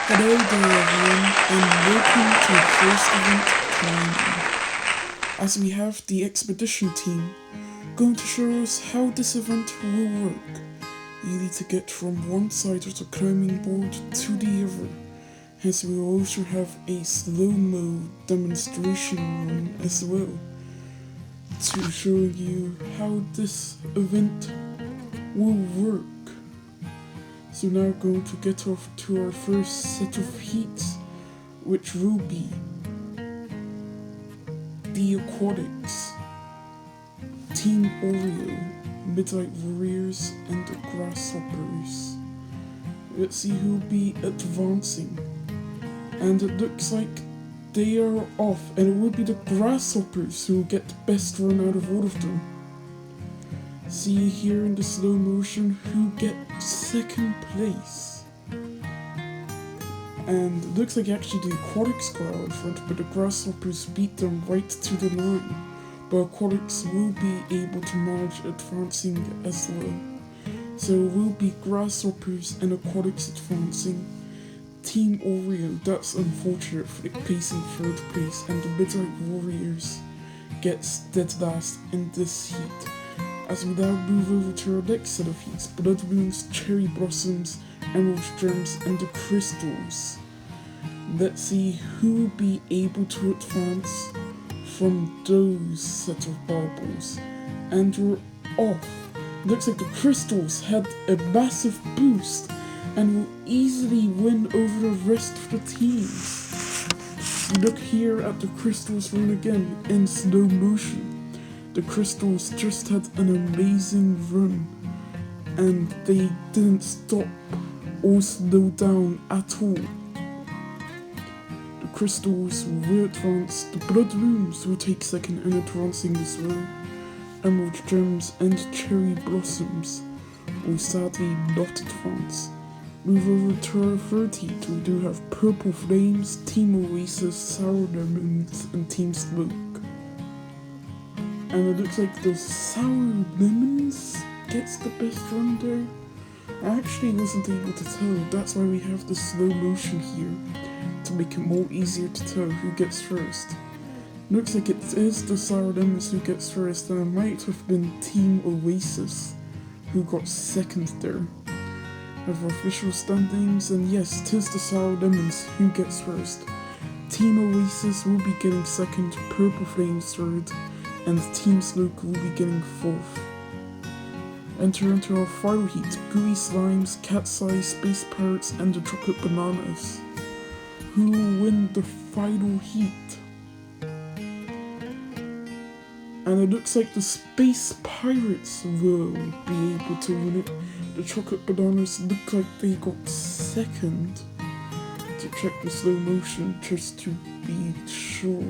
Hello there everyone, and welcome to the first event planning. As we have the expedition team going to show us how this event will work. You need to get from one side of the climbing board to the other. Hence we will also have a slow-mo demonstration run as well to show you how this event will work. So now we're going to get off to our first set of heats, which will be the aquatics, Team Oreo, Midnight Warriors, and the Grasshoppers. Let's see who will be advancing. And it looks like they are off, and it will be the Grasshoppers who will get the best run out of all of them. See here in the slow motion who get second place. And it looks like actually the aquatics got out in front, but the Grasshoppers beat them right to the line. But aquatics will be able to manage advancing as well. So it will be Grasshoppers and aquatics advancing. Team Oreo, that's unfortunate for placing third place, and the Midnight Warriors gets dead last in this heat. As we now move over to our next set of heats, Blood Moons, Cherry Blossoms, Emerald Gems, and the Crystals. Let's see who will be able to advance from those set of baubles. And we're off. Looks like the Crystals had a massive boost and will easily win over the rest of the teams. Look here at the Crystals run again in slow motion. The Crystals just had an amazing run, and they didn't stop or slow down at all. The Crystals will advance, the Blood Moons will take second and advancing as well. Emerald Gems and Cherry Blossoms will sadly not advance. Move over to our third heat, we do have Purple Flames, Team Oasis, Sour Lemons, and Team Smoke. And it looks like the Sour Lemons gets the best run there. I actually wasn't able to tell, that's why we have the slow motion here, to make it more easier to tell who gets first. Looks like it is the Sour Lemons who gets first, and it might have been Team Oasis who got second there. Of our official standings, and yes, it is the Sour Lemons who gets first. Team Oasis will be getting second, Purple Flames third, and Team Smoke will be getting fourth. Enter into our final heat, Gooey Slimes, Cat's Eye, Space Pirates, and the Chocolate Bananas. Who will win the final heat? And it looks like the Space Pirates will be able to win it. The Chocolate Bananas look like they got second. To check the slow motion just to be sure.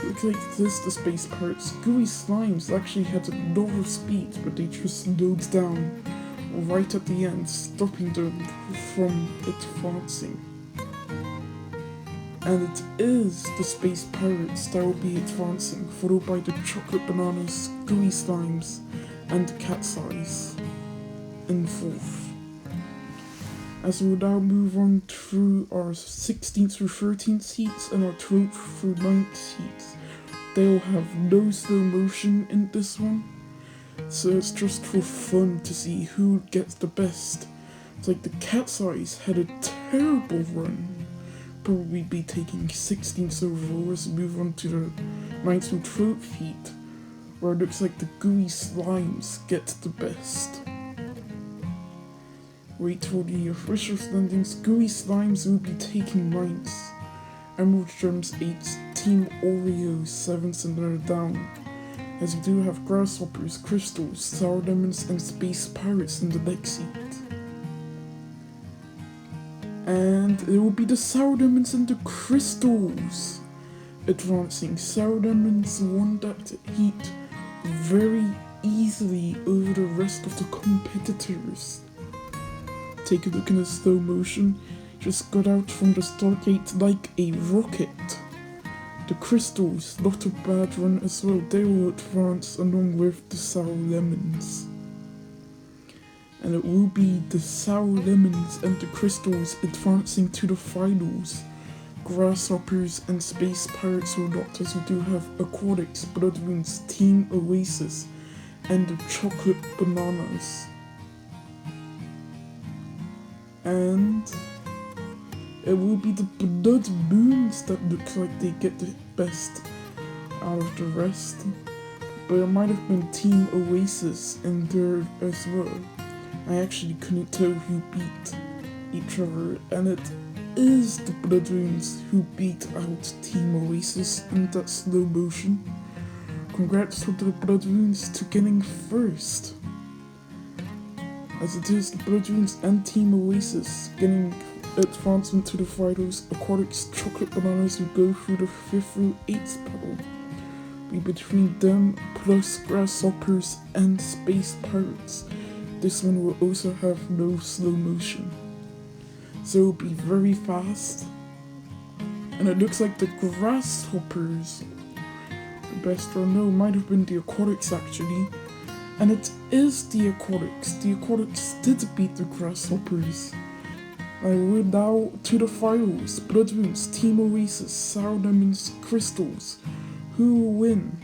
Looks like this, the space pirates. Gooey slimes actually had a lot of speed, but they just slowed down right at the end, stopping them from advancing. And it is the space pirates that will be advancing, followed by the chocolate bananas, gooey slimes, and the cat's eyes in fourth. As we will now move on through our 16th through 13th seats and our 12th through 9th seats. They'll have no slow motion in this one, so it's just for fun to see who gets the best. It's like the cat's eyes had a terrible run. Probably be taking 16th overall as we move on to the 9th through 12th heat, where it looks like the gooey slimes get the best. Wait for the official standings. Gooey slimes will be taking 9th, Emerald Gems 8th, Team Oreo 7th, and they're down. As we do have grasshoppers, crystals, sour lemons, and space pirates in the next seat. And it will be the sour lemons and the crystals advancing. Sour lemons won that heat very easily over the rest of the competitors. Take a look in the slow motion. Just got out from the start gate like a rocket. The crystals, not a bad run as well. They will advance along with the sour lemons. And it will be the sour lemons and the crystals advancing to the finals. Grasshoppers and space pirates will not, as we do have aquatics, bloodwounds, Team Oasis, and the chocolate bananas. And it will be the blood moons that look like they get the best out of the rest. But it might have been Team Oasis in there as well. I actually couldn't tell who beat each other, and it is the Bloodwounds who beat out Team Oasis in that slow motion. Congrats to the Bloodwounds to getting first. As it is the Bloodwounds and Team Oasis getting advancement to the finals. Aquatics, chocolate bananas will go through the 5th through 8th battle. Be between them plus grasshoppers and space pirates. This one will also have no slow motion, so it'll be very fast. And it looks like the grasshoppers, the best or no, might have been the aquatics actually. And it is the aquatics. The aquatics did beat the grasshoppers. And we're now to the finals. Bloodwounds, Team Oasis, Sour Lemons, Crystals. Who will win?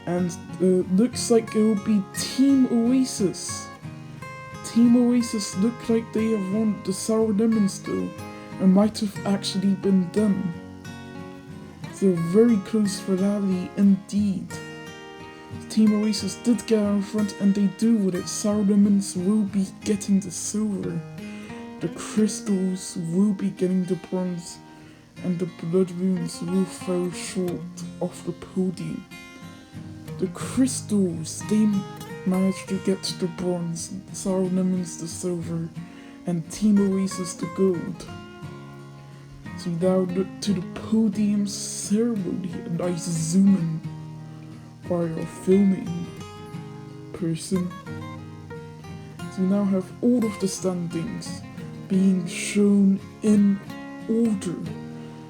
And looks like it will be Team Oasis. Team Oasis look like they have won the Sour Lemons though. It might have actually been them. So very close finale indeed. Team Oasis did get out in front, and they do with it. Sour Lemons will be getting the silver. The Crystals will be getting the bronze, and the Bloodwounds will fall short of the podium. The Crystals, they managed to get the bronze, Sour Lemons the silver, and Team Oasis the gold. So now look to the podium ceremony, and I zoom in by our filming person. So we now have all of the standings being shown in order.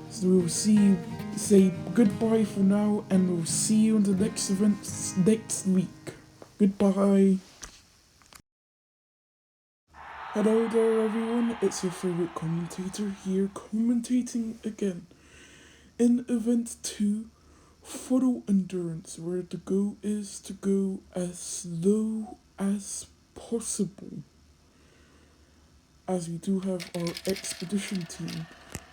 So we'll say goodbye for now, and we'll see you in the next event next week. Goodbye. Hello there everyone, it's your favourite commentator here, commentating again in event 2, Photo Endurance, where the goal is to go as slow as possible. As we do have our expedition team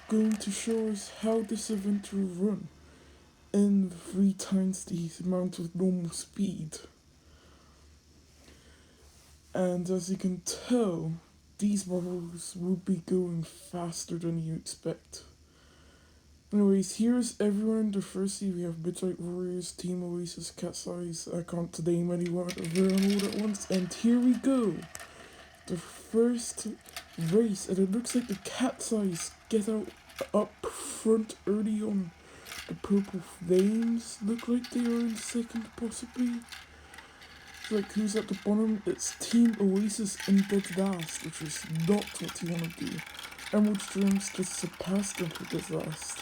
going to show us how this event will run in 3 times the amount of normal speed. And as you can tell, these bubbles will be going faster than you expect. Anyways, here's everyone in the first seed. We have Midnight Warriors, Team Oasis, Cat's Eyes. I can't name anyone of them all at once. And here we go. The first race, and it looks like the Cat's Eyes get out Up front early on, the Purple Flames look like they are in second, possibly. Like, who's at the bottom? It's Team Oasis in dead last, which is not what you want to do. Emerald Dreams just surpassed them for dead last.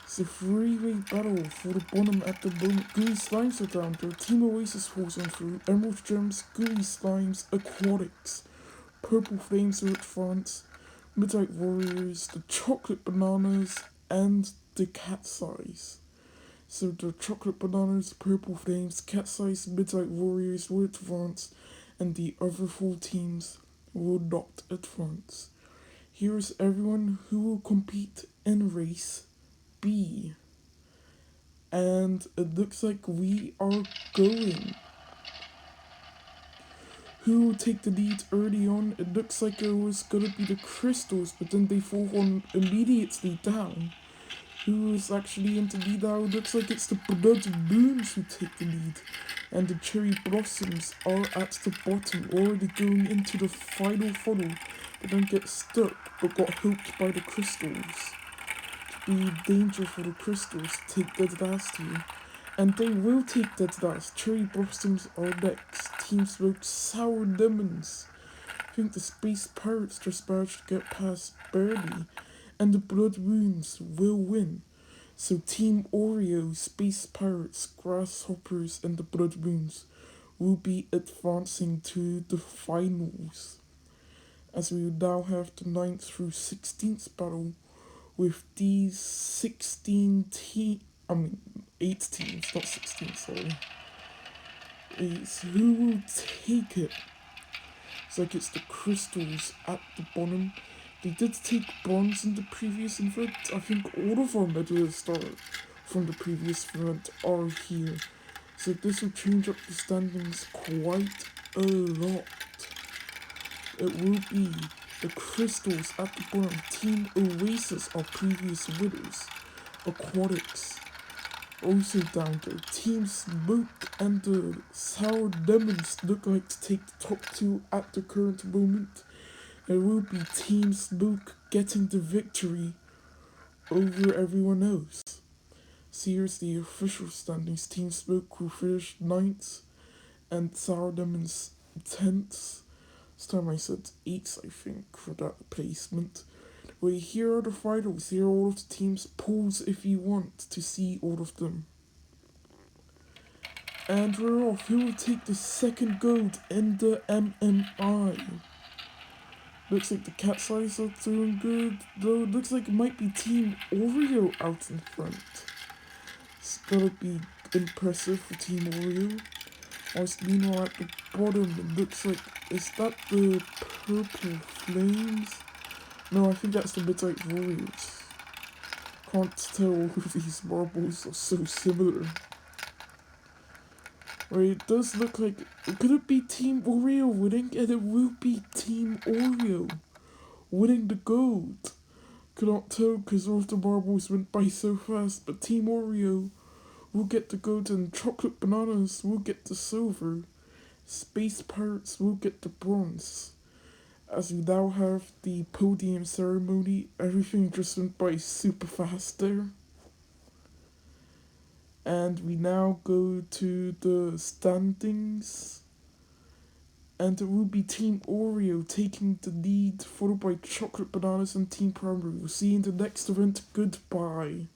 It's a three-way battle for the bottom at the moment. Gooey Slimes are down there. Team Oasis falls on through. Emerald Gems, Gooey Slimes, Aquatics. Purple Flames are at front. Midnight Warriors, the Chocolate Bananas, and the Cat's Eyes. So the Chocolate Bananas, Purple Flames, Cat's Eyes, Midnight Warriors will advance, and the other four teams will not advance. Here's everyone who will compete in race B. And it looks like we are going. Who will take the lead early on? It looks like it was gonna be the Crystals, but then they fall on immediately down. Who is actually in the lead now? It looks like it's the Blood Moons who take the lead. And the Cherry Blossoms are at the bottom, already going into the final funnel, but then get stuck, but got hooked by the Crystals. To be danger for the Crystals to take dead last here. And they will take dead last. Cherry Blossoms are next. Team Smoke, Sour Lemons. I think the Space Pirates just managed to get past barely. And the Blood Moons will win. So Team Oreo, Space Pirates, Grasshoppers, and the Blood Moons will be advancing to the finals. As we now have the 9th through 16th battle with these 8 teams, not 16, sorry. It's who will take it. It's like it's the Crystals at the bottom. They did take bronze in the previous event. I think all of our medalists from the previous event are here. So this will change up the standings quite a lot. It will be the Crystals at the bottom. Team Oasis are previous winners. Aquatics also down there. Team Smoke and the Sour Lemons look like to take the top two at the current moment. It will be Team Smoke getting the victory over everyone else. So here's the official standings. Team Smoke will finish 9th and Sour Lemons 10th. This time I said 8th, I think, for that placement. Wait, here are the finals. Here are all of the teams. Pause if you want to see all of them. And we're off. Who will take the second gold in the MMI? Looks like the Cat's Eyes are doing good, though it looks like it might be Team Oreo out in front. It's gotta be impressive for Team Oreo. Whilst meanwhile at the bottom, it looks like, is that the Purple Flames? No, I think that's the Midnight Warriors. Can't tell if these marbles are so similar. Right, it does look like, could it be Team Oreo winning? And it will be Team Oreo winning the gold. Cannot tell because all of the marbles went by so fast, but Team Oreo will get the gold and Chocolate Bananas will get the silver. Space Pirates will get the bronze. As we now have the podium ceremony, everything just went by super fast there. And we now go to the standings. And it will be Team Oreo taking the lead, followed by Chocolate Bananas and Team Primary. We'll see you in the next event. Goodbye.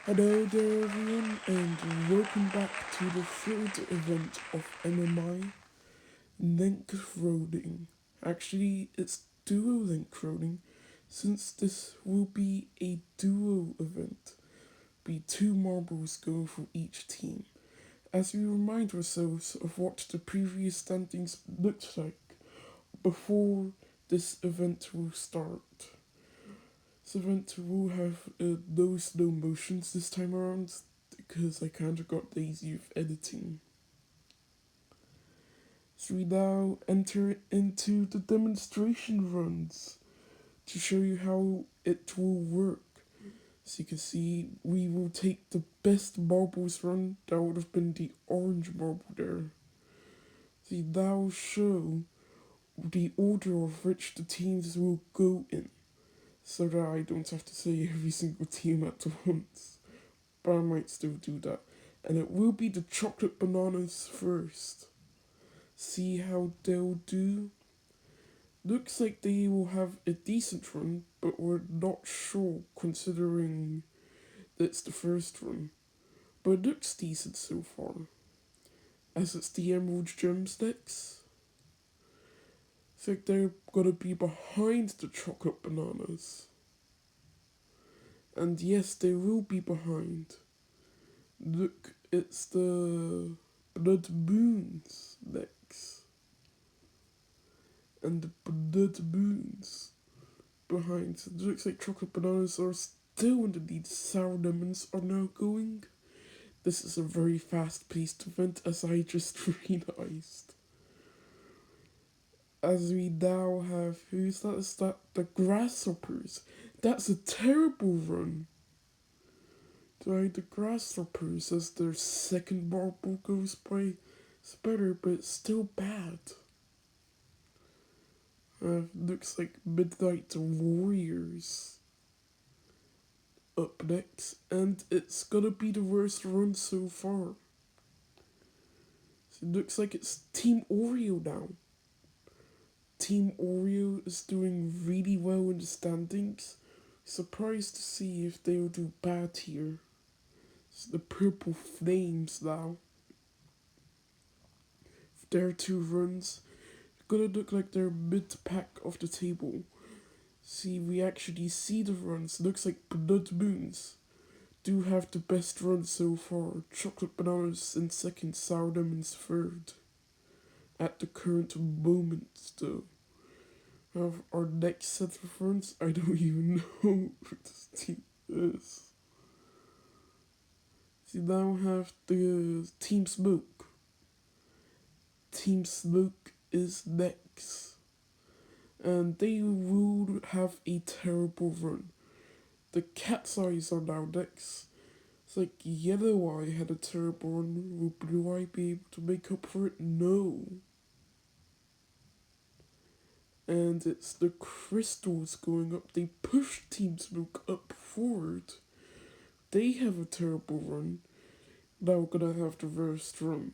Hello there everyone, and welcome back to the third event of MMI, link rolling. Actually, it's duo link rolling, since this will be a duo event. Be 2 marbles going for each team. As we remind ourselves of what the previous standings looked like before this event will start. This event will have no slow motions this time around because I kind of got lazy with editing. So we now enter into the demonstration runs to show you how it will work. So you can see we will take the best marbles run. That would have been the orange marble there. See, that will show the order of which the teams will go in. so that I don't have to say every single team at once. But I might still do that. And it will be the chocolate bananas first. See how they'll do. Looks like they will have a decent run, but we're not sure considering that it's the first run. But it looks decent so far. As it's the Emerald Gems next. It's like they're gonna be behind the chocolate bananas. And yes, they will be behind. Look, it's the blood moons next. And the blood moons behind. It looks like chocolate bananas are still in the lead. Sour lemons are now going. This is a very fast-paced event, as I just realized. As we now have, who's that? Is that the grasshoppers? That's a terrible run. Right, the grasshoppers, as their second marble goes by, it's better, but it's still bad. Looks like Midnight Warriors up next, and it's gonna be the worst run so far. So it looks like it's Team Oreo now. Team Oreo is doing really well in the standings. Surprised to see if they'll do bad here. It's the Purple Flames now. Their two runs gonna look like they're mid-pack of the table. See, we actually see the runs. Looks like Blood Moons do have the best run so far. Chocolate Bananas in second, Sour Lemons third. At the current moment, though. Our next set of runs, I don't even know who this team is. So now have the Team Smoke. Team Smoke is next. And they will have a terrible run. The Cat's Eyes are now next. It's like Yellow Eye had a terrible run. Will Blue Eye be able to make up for it? No. And it's the Crystals going up. They push Team Smoke up forward. They have a terrible run. Now we're gonna have the worst run.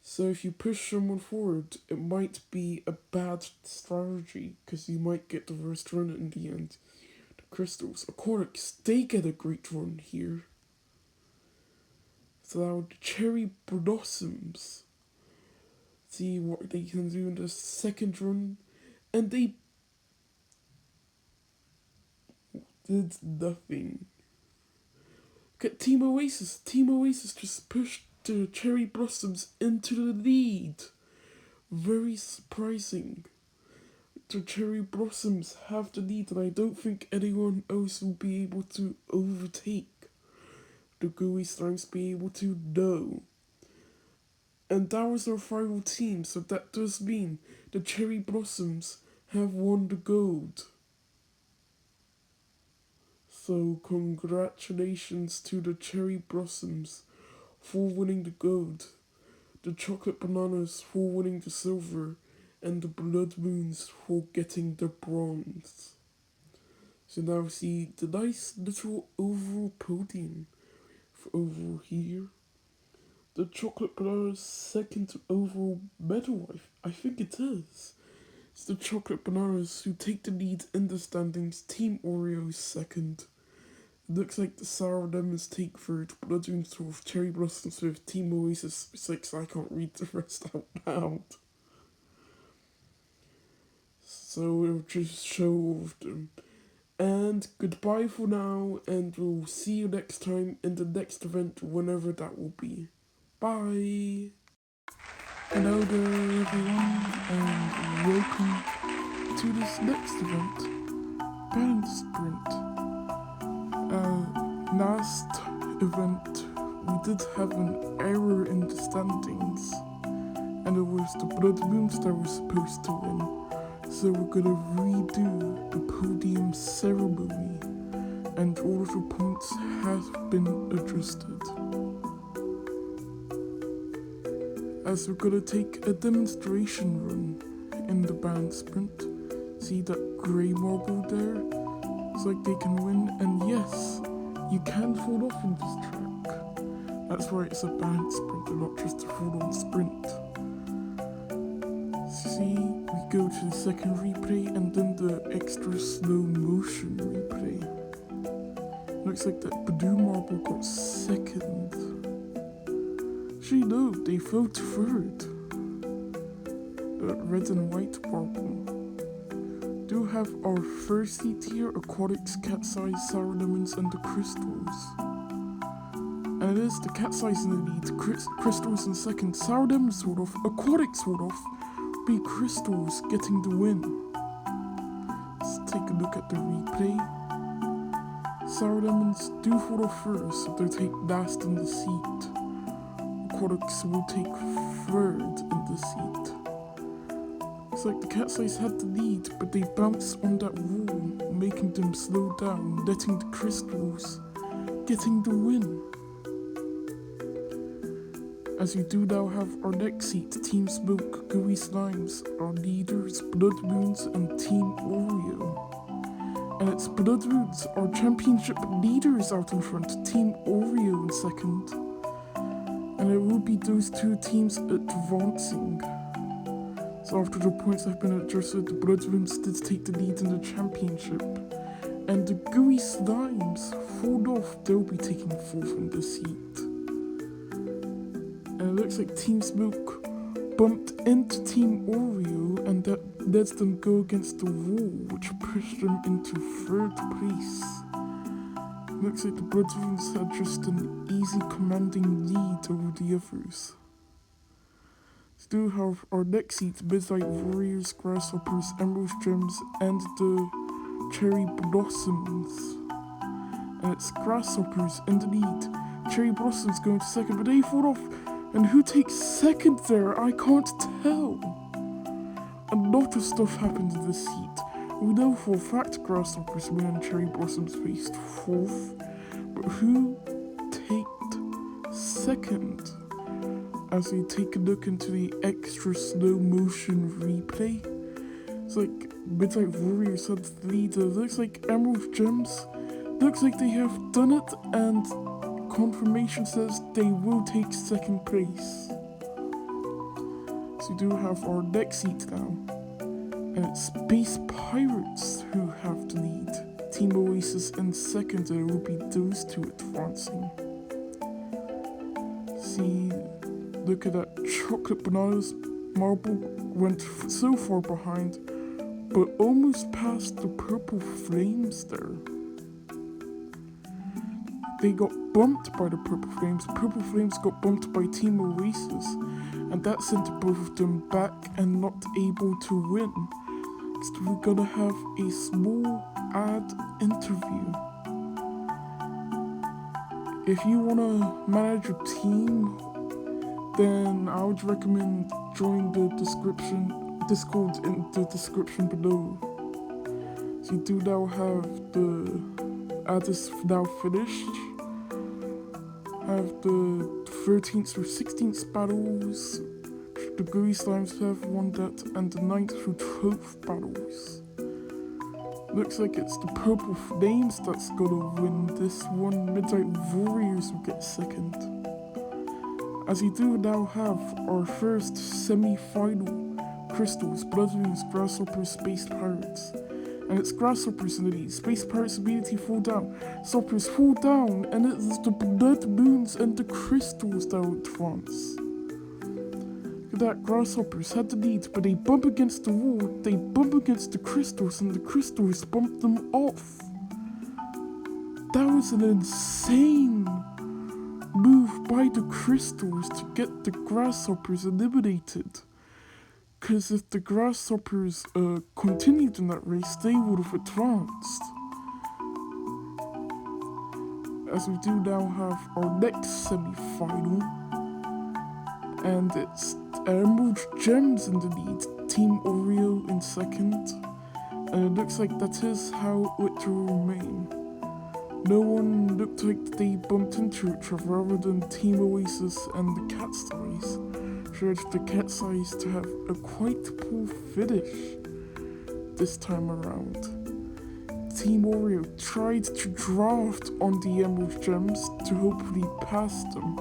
So if you push someone forward, it might be a bad strategy, because you might get the worst run in the end. The Crystals, Aquatics, they get a great run here. So now the Cherry Blossoms. See what they can do in the second run. And they did nothing. Look at Team Oasis. Team Oasis just pushed the Cherry Blossoms into the lead. Very surprising. The Cherry Blossoms have the lead, and I don't think anyone else will be able to overtake. The Gooey Slimes be able to know. And that was our final team, so that does mean the Cherry Blossoms have won the gold. So congratulations to the Cherry Blossoms for winning the gold, the Chocolate Bananas for winning the silver, and the Blood Moons for getting the bronze. So now see the nice little overall podium over here. The Chocolate Bananas second overall medal, I think it is. It's the Chocolate Bananas who take the lead in the standings. Team Oreo second. It looks like the Sour Lemons take third. Blood Moons fourth. Cherry Blossoms fifth. Team Oasis sixth. I can't read the rest out loud. So we'll just show all of them. And goodbye for now, and we'll see you next time in the next event, whenever that will be. Bye! Hello there everyone, and welcome to this next event, Balance Sprint. Last event, we did have an error in the standings, and it was the Blood Moons that were supposed to win. So we're gonna redo the podium ceremony, and all of the points have been adjusted. As we're gonna take a demonstration run in the balance sprint. So See that grey marble there? It's like they can win, and yes, you can fall off in this track. That's why it's a balanced sprint and not just a full-on sprint. See, we go to the second replay and then the extra slow motion replay. Looks like that blue marble got second. Actually no, they fell to third. The red and white marble. Do have our first seat here, aquatics, cat size, sour lemons, and the crystals. And it is the cat size in the lead, crystals in second, sour lemons sort of, aquatics sort of, be crystals getting the win. Let's take a look at the replay. Sour lemons do fall off first, so they'll take last in the seat. Aquatics will take third in the seat. It's like the cat size had the lead, but they bounced on that wall, making them slow down, letting the crystals getting the win. As we do now have our next seat, Team Smoke, Gooey Slimes, our leaders, Blood Moons, and Team Oreo. And it's Blood Moons, our championship leaders out in front, Team Oreo in second. And it will be those two teams advancing. So after the points have been adjusted, the Blood Moons did take the lead in the championship. And the Gooey Slimes fall off, they'll be taking fourth in the seat. And it looks like Team Smoke bumped into Team Oreo, and that lets them go against the wall, which pushed them into third place. Looks like the Blood Moons had just an easy commanding lead over the others. Still have our next seat, Midnight Warriors, Grasshoppers, Emerald Gems, and the Cherry Blossoms. And it's Grasshoppers in the lead. Cherry Blossoms going to second, but they fall off. And who takes second there? I can't tell. A lot of stuff happened in this seat. We know for a fact Grasshoppers win and Cherry Blossoms faced fourth. But who taked second? As we take a look into the extra slow motion replay. It's like Midnight Warriors had the lead. Looks like Emerald Gems. Looks like they have done it, and confirmation says they will take second place. So we do have our next seat now. And it's Space Pirates who have the lead. Team Oasis in second, and it will be those two advancing. See, look at that chocolate bananas marble went so far behind, but almost past the purple flames there. They got bumped by the purple flames. Purple flames got bumped by Team Oasis, and that sent both of them back and not able to win. So we're gonna have a small ad interview. If you wanna manage a team, then I would recommend join the Discord in the description below. So you do now have the ad is now finished. Have the 13th through 16th battles. The Gooey Slimes have won that, and the 9th through 12th battles. Looks like it's the Purple Flames that's gonna win this one. Midnight Warriors will get second. As we do now have our first semi-final, Crystals, Blood Moons, Grasshoppers, Space Pirates. And it's Grasshoppers in the lead. Space Pirates immediately fall down. Soppers fall down, and it is the Blood Moons and the Crystals that will advance. Look at that, Grasshoppers had the lead, but they bump against the wall, they bump against the Crystals, and the Crystals bump them off. That was an insane move by the Crystals to get the Grasshoppers eliminated. Because if the Grasshoppers continued in that race, they would have advanced. As we do now have our next semi-final. And it's Emerald Gems in the lead, Team Oreo in second. And it looks like that is how it will remain. No one looked like they bumped into each other other than Team Oasis and the Cat Size. Showed the Cat Size to have a quite poor finish. this time around. Team Oreo tried to draft on the Emerald Gems to hopefully pass them.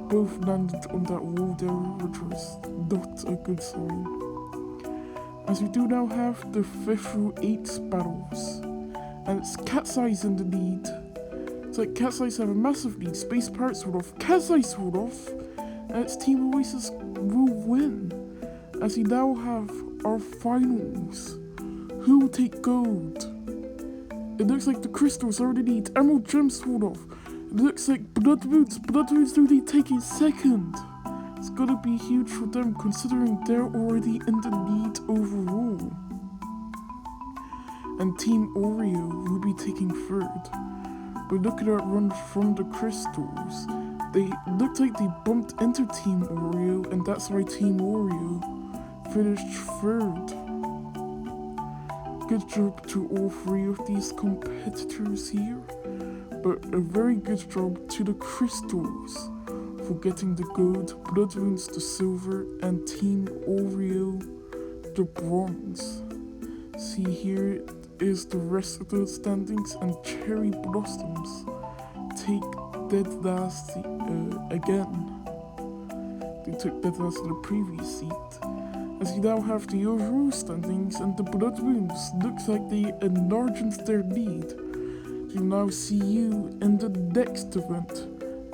Both landed on that wall there, which was not a good sign. As we do now have the 5th through 8th battles, and it's Cat's Eyes in the lead. It's like Cat's Eyes have a massive lead. Space Pirates hold off, Cat's Eyes hold off, and it's Team Oasis will win. As we now have our finals. Who will take gold? It looks like the Crystals are in the lead. Emerald Gems hold off. It looks like Blood Moons will be taking second. It's gonna be huge for them considering they're already in the lead overall. And Team Oreo will be taking third. But look at that run from the Crystals. They looked like they bumped into Team Oreo, and that's why Team Oreo finished third. Good job to all three of these competitors here, but a very good job to the Crystals for getting the gold, Blood Moons the silver, and Team Oreo the bronze. See, here is the rest of the standings, and Cherry Blossoms take dead last again. They took dead last in the previous seat. As you now have the overall standings, and the Blood Moons looks like they enlarged their lead. You now see you in the next event,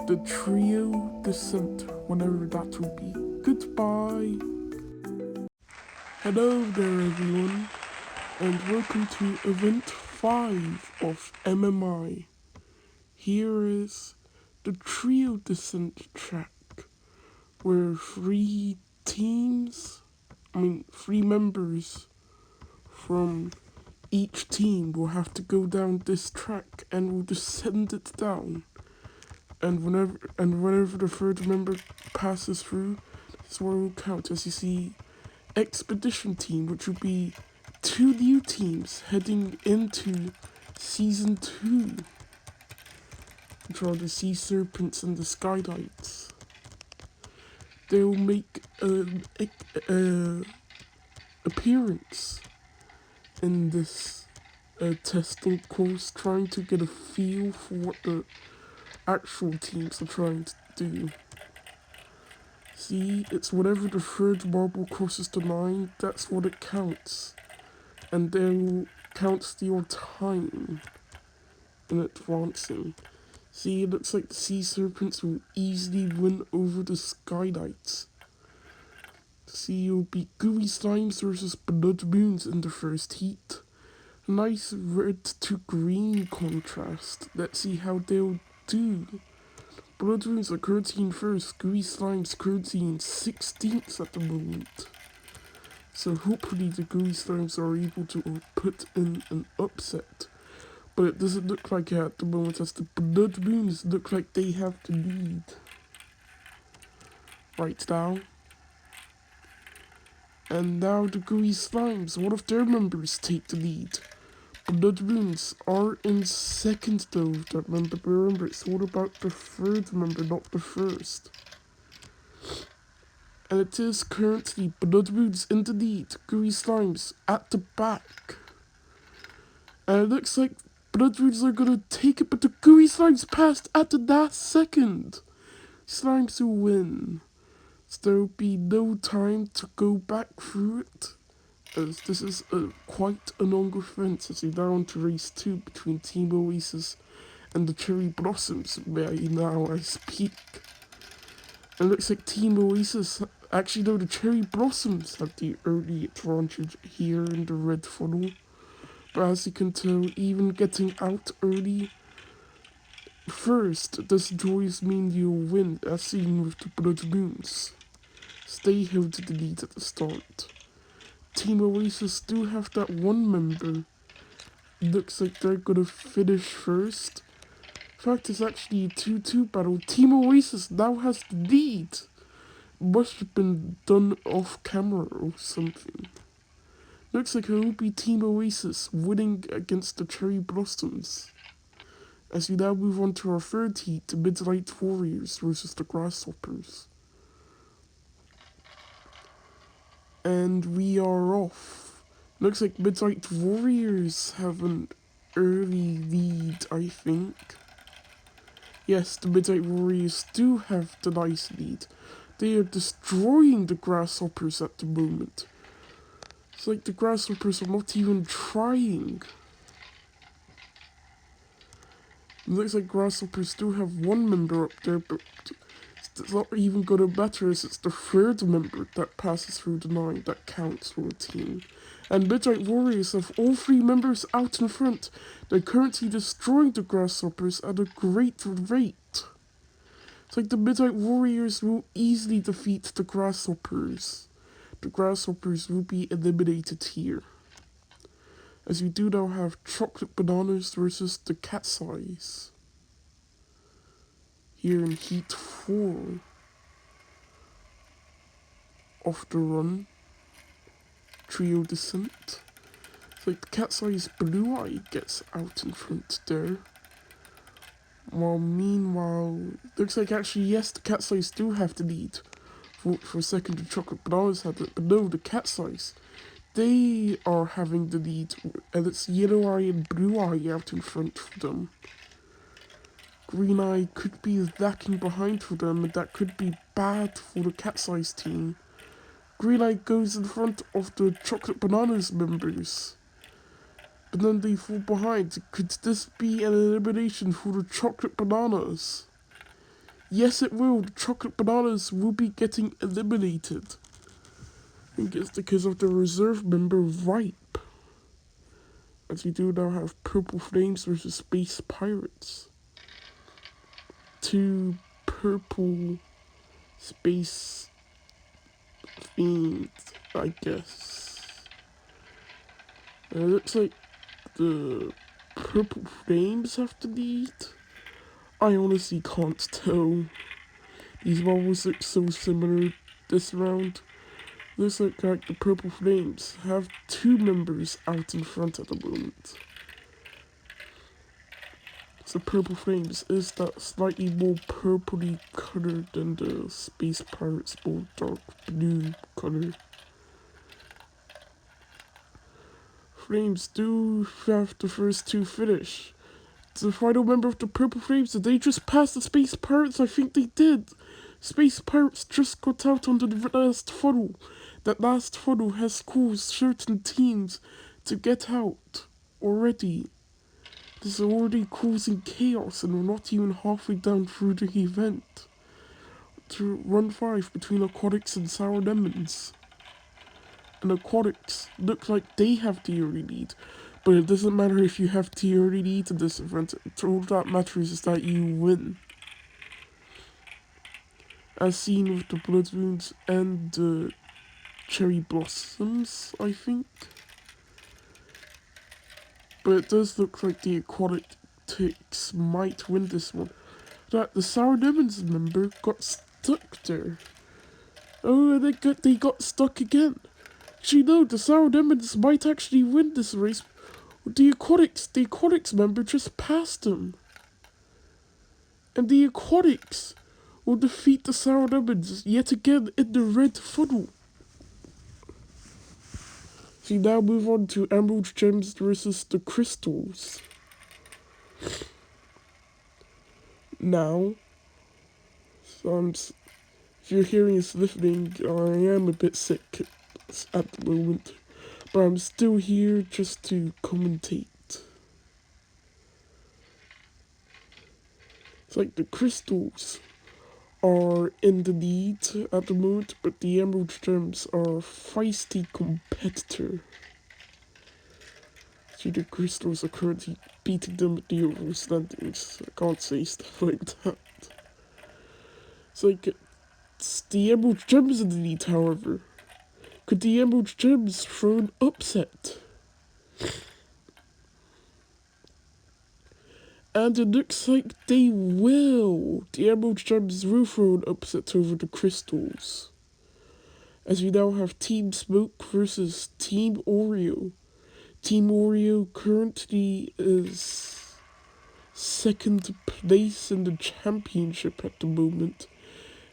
the Trio Descent, whenever that will be. Goodbye! Hello there everyone, and welcome to event 5 of MMI. Here is the Trio Descent track, where 3 members from each team will have to go down this track and will descend it down. And whenever the third member passes through, that's what it will count. As you see, Expedition Team, which will be 2 new teams heading into Season 2, which are the Sea Serpents and the Skylights. They will make an appearance in this testing course, trying to get a feel for what the actual teams are trying to do. See, it's whatever the third marble crosses the line, that's what it counts. And then counts your time in advancing. See, it looks like the Sea Serpents will easily win over the Skylights. See, you'll be Gooey Slimes versus Blood Moons in the first heat. A nice red to green contrast. Let's see how they'll do. Blood Moons are currently in first, Gooey Slimes currently in 16th at the moment. So hopefully the Gooey Slimes are able to put in an upset. But it doesn't look like it at the moment, as the Blood Moons look like they have the lead. Right now. And now the Gooey Slimes, one of their members, take the lead. Blood Moons are in second though, that member. But remember, it's all about the third member, not the first. And it is currently Blood Moons in the lead, Gooey Slimes at the back. And it looks like Blood Moons are gonna take it, but the Gooey Slimes passed at the last second. Slimes will win. So there will be no time to go back through it, as this is quite a long offense, as we now on to race 2 between Team Oasis and the Cherry Blossoms, where now I speak. And it looks like Team Oasis, actually no, the Cherry Blossoms have the early advantage here in the red funnel. But as you can tell, even getting out early first doesn't always mean you'll win, as seen with the Blood Moons. They held the lead at the start. Team Oasis do have that one member. Looks like they're gonna finish first. In fact, it's actually a 2-2 battle. Team Oasis now has the lead. Must have been done off camera or something. Looks like it will be Team Oasis winning against the Cherry Blossoms. As we now move on to our third heat, the Midnight Warriors versus the Grasshoppers. And we are off. Looks like Midnight Warriors have an early lead, I think. Yes, the Midnight Warriors do have the nice lead. They are destroying the Grasshoppers at the moment. It's like the Grasshoppers are not even trying. It looks like Grasshoppers do have one member up there, but it's not even gonna matter as it's the third member that passes through the 9 that counts for a team. And Midnight Warriors have all 3 members out in front. They're currently destroying the Grasshoppers at a great rate. It's like the Midnight Warriors will easily defeat the Grasshoppers. The Grasshoppers will be eliminated here. As we do now have Chocolate Bananas versus the Cat's Eyes. Here in Heat 4 of the run. Trio Descent. It's like the Cat's Eyes Blue Eye gets out in front there. While meanwhile, looks like actually yes, the Cat's Eyes do have the lead. For a second, the Chocolate Bananas had it, but no, the Cat's Eyes. They are having the lead, and it's Yellow Eye and Blue Eye out in front for them. Green Eye could be lacking behind for them, and that could be bad for the Cat's Eyes team. Green Eye goes in front of the Chocolate Bananas members, but then they fall behind. Could this be an elimination for the Chocolate Bananas? Yes, it will. The Chocolate Bananas will be getting eliminated. I think it's because of the reserve member Ripe. As we do now have Purple Flames versus Space Pirates. 2 purple space themed, I guess. It looks like the Purple Flames have the lead. I honestly can't tell. These bubbles look so similar this round. Looks like the Purple Flames have 2 members out in front at the moment. So Purple Flames is that slightly more purpley color than the Space Pirates more dark blue color. Flames do have the first 2 finish. The final member of the Purple Flames, did they just pass the Space Pirates? I think they did. Space Pirates just got out onto the last funnel. That last funnel has caused certain teams to get out already. This is already causing chaos, and we're not even halfway down through the event. To run 5 between Aquatics and Sour Lemons. And Aquatics look like they have the early lead. But it doesn't matter if you have the early lead in this event. All that matters is that you win. As seen with the Blood Wounds and the Cherry Blossoms, I think. But it does look like the Aquatics might win this one. That the Sour Lemons member got stuck there. Oh, and they got stuck again. Actually, no, the Sour Lemons might actually win this race. The Aquatics member just passed them. And the Aquatics will defeat the Sour Lemons yet again in the red funnel. So we now move on to Emerald Gems versus the Crystals. Now, if you're hearing us listening, I am a bit sick at the moment, but I'm still here just to commentate. It's like the Crystals are in the lead at the moment, but the Emerald Gems are a feisty competitor. See, the Crystals are currently beating them at the overall standings. I can't say stuff like that. It's like it's the Emerald Gems in the lead, however. Could the Emerald Gems throw an upset? And it looks like they will. The Emerald Gems will throw an upset over the Crystals. As we now have Team Smoke versus Team Oreo. Team Oreo currently is 2nd place in the championship at the moment.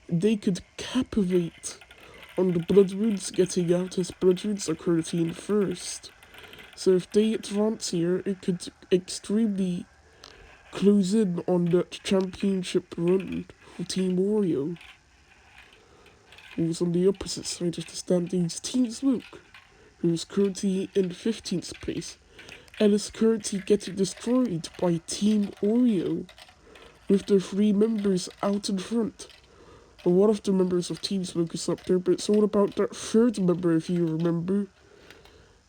They could captivate on the Blood Wounds getting out, as Blood Wounds are currently in 1st. So if they advance here, it could extremely close in on that championship run for Team Oreo. Who's on the opposite side of the standings, Team Smoke, who is currently in 15th place, and is currently getting destroyed by Team Oreo, with their 3 members out in front. Well, one of the members of Team Smoke is up there, but it's all about that 3rd member, if you remember.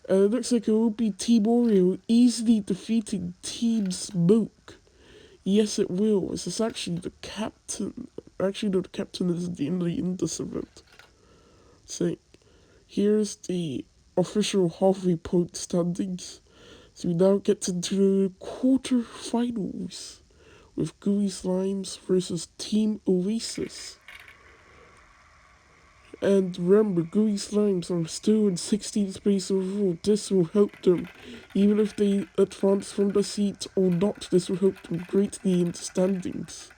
And it looks like it will be Team Oreo easily defeating Team Smoke. Yes, it will. This is actually the captain. Actually, no, the captain is in this event. So, here's the official halfway point standings. So we now get into the quarterfinals with Gooey Slimes versus Team Oasis. And remember, Gooey Slimes are still in 16th place overall. This will help them. Even if they advance from the seat or not, this will help them greatly in the standings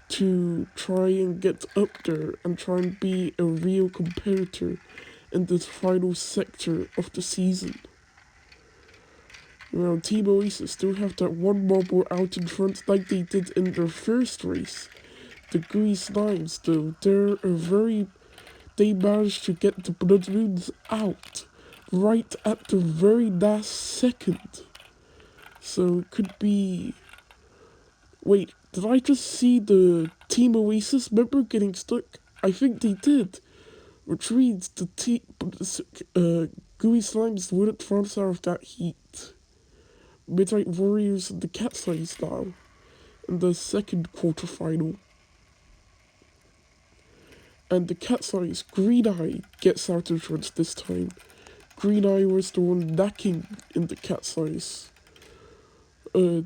to try and get up there and try and be a real competitor in this final sector of the season. Well, Team Oasis still have that one marble out in front like they did in their first race. The Gooey Slimes, though, they managed to get the Blood Moons out right at the very last second. So it could be... Wait, did I just see the Team Oasis member getting stuck? I think they did. Which means the Gooey Slimes wouldn't advance out of that heat. Midnight Warriors and the Cat's Eyes now in the second quarterfinal. And the Cat's Eyes, Green Eye gets out in front this time. Green Eye was the one lacking in the Cat's Eyes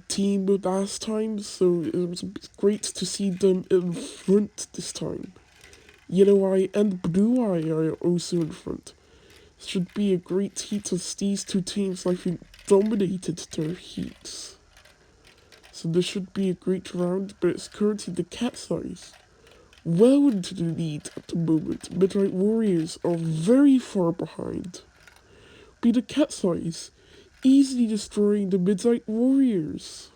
team last time, so it was great to see them in front this time. Yellow Eye and Blue Eye are also in front. It should be a great heat as these 2 teams, I think, dominated their heats. So this should be a great round, but it's currently the Cat's Eyes well into the lead at the moment. Midnight Warriors are very far behind. Be the Cat's Eyes easily destroying the Midnight Warriors.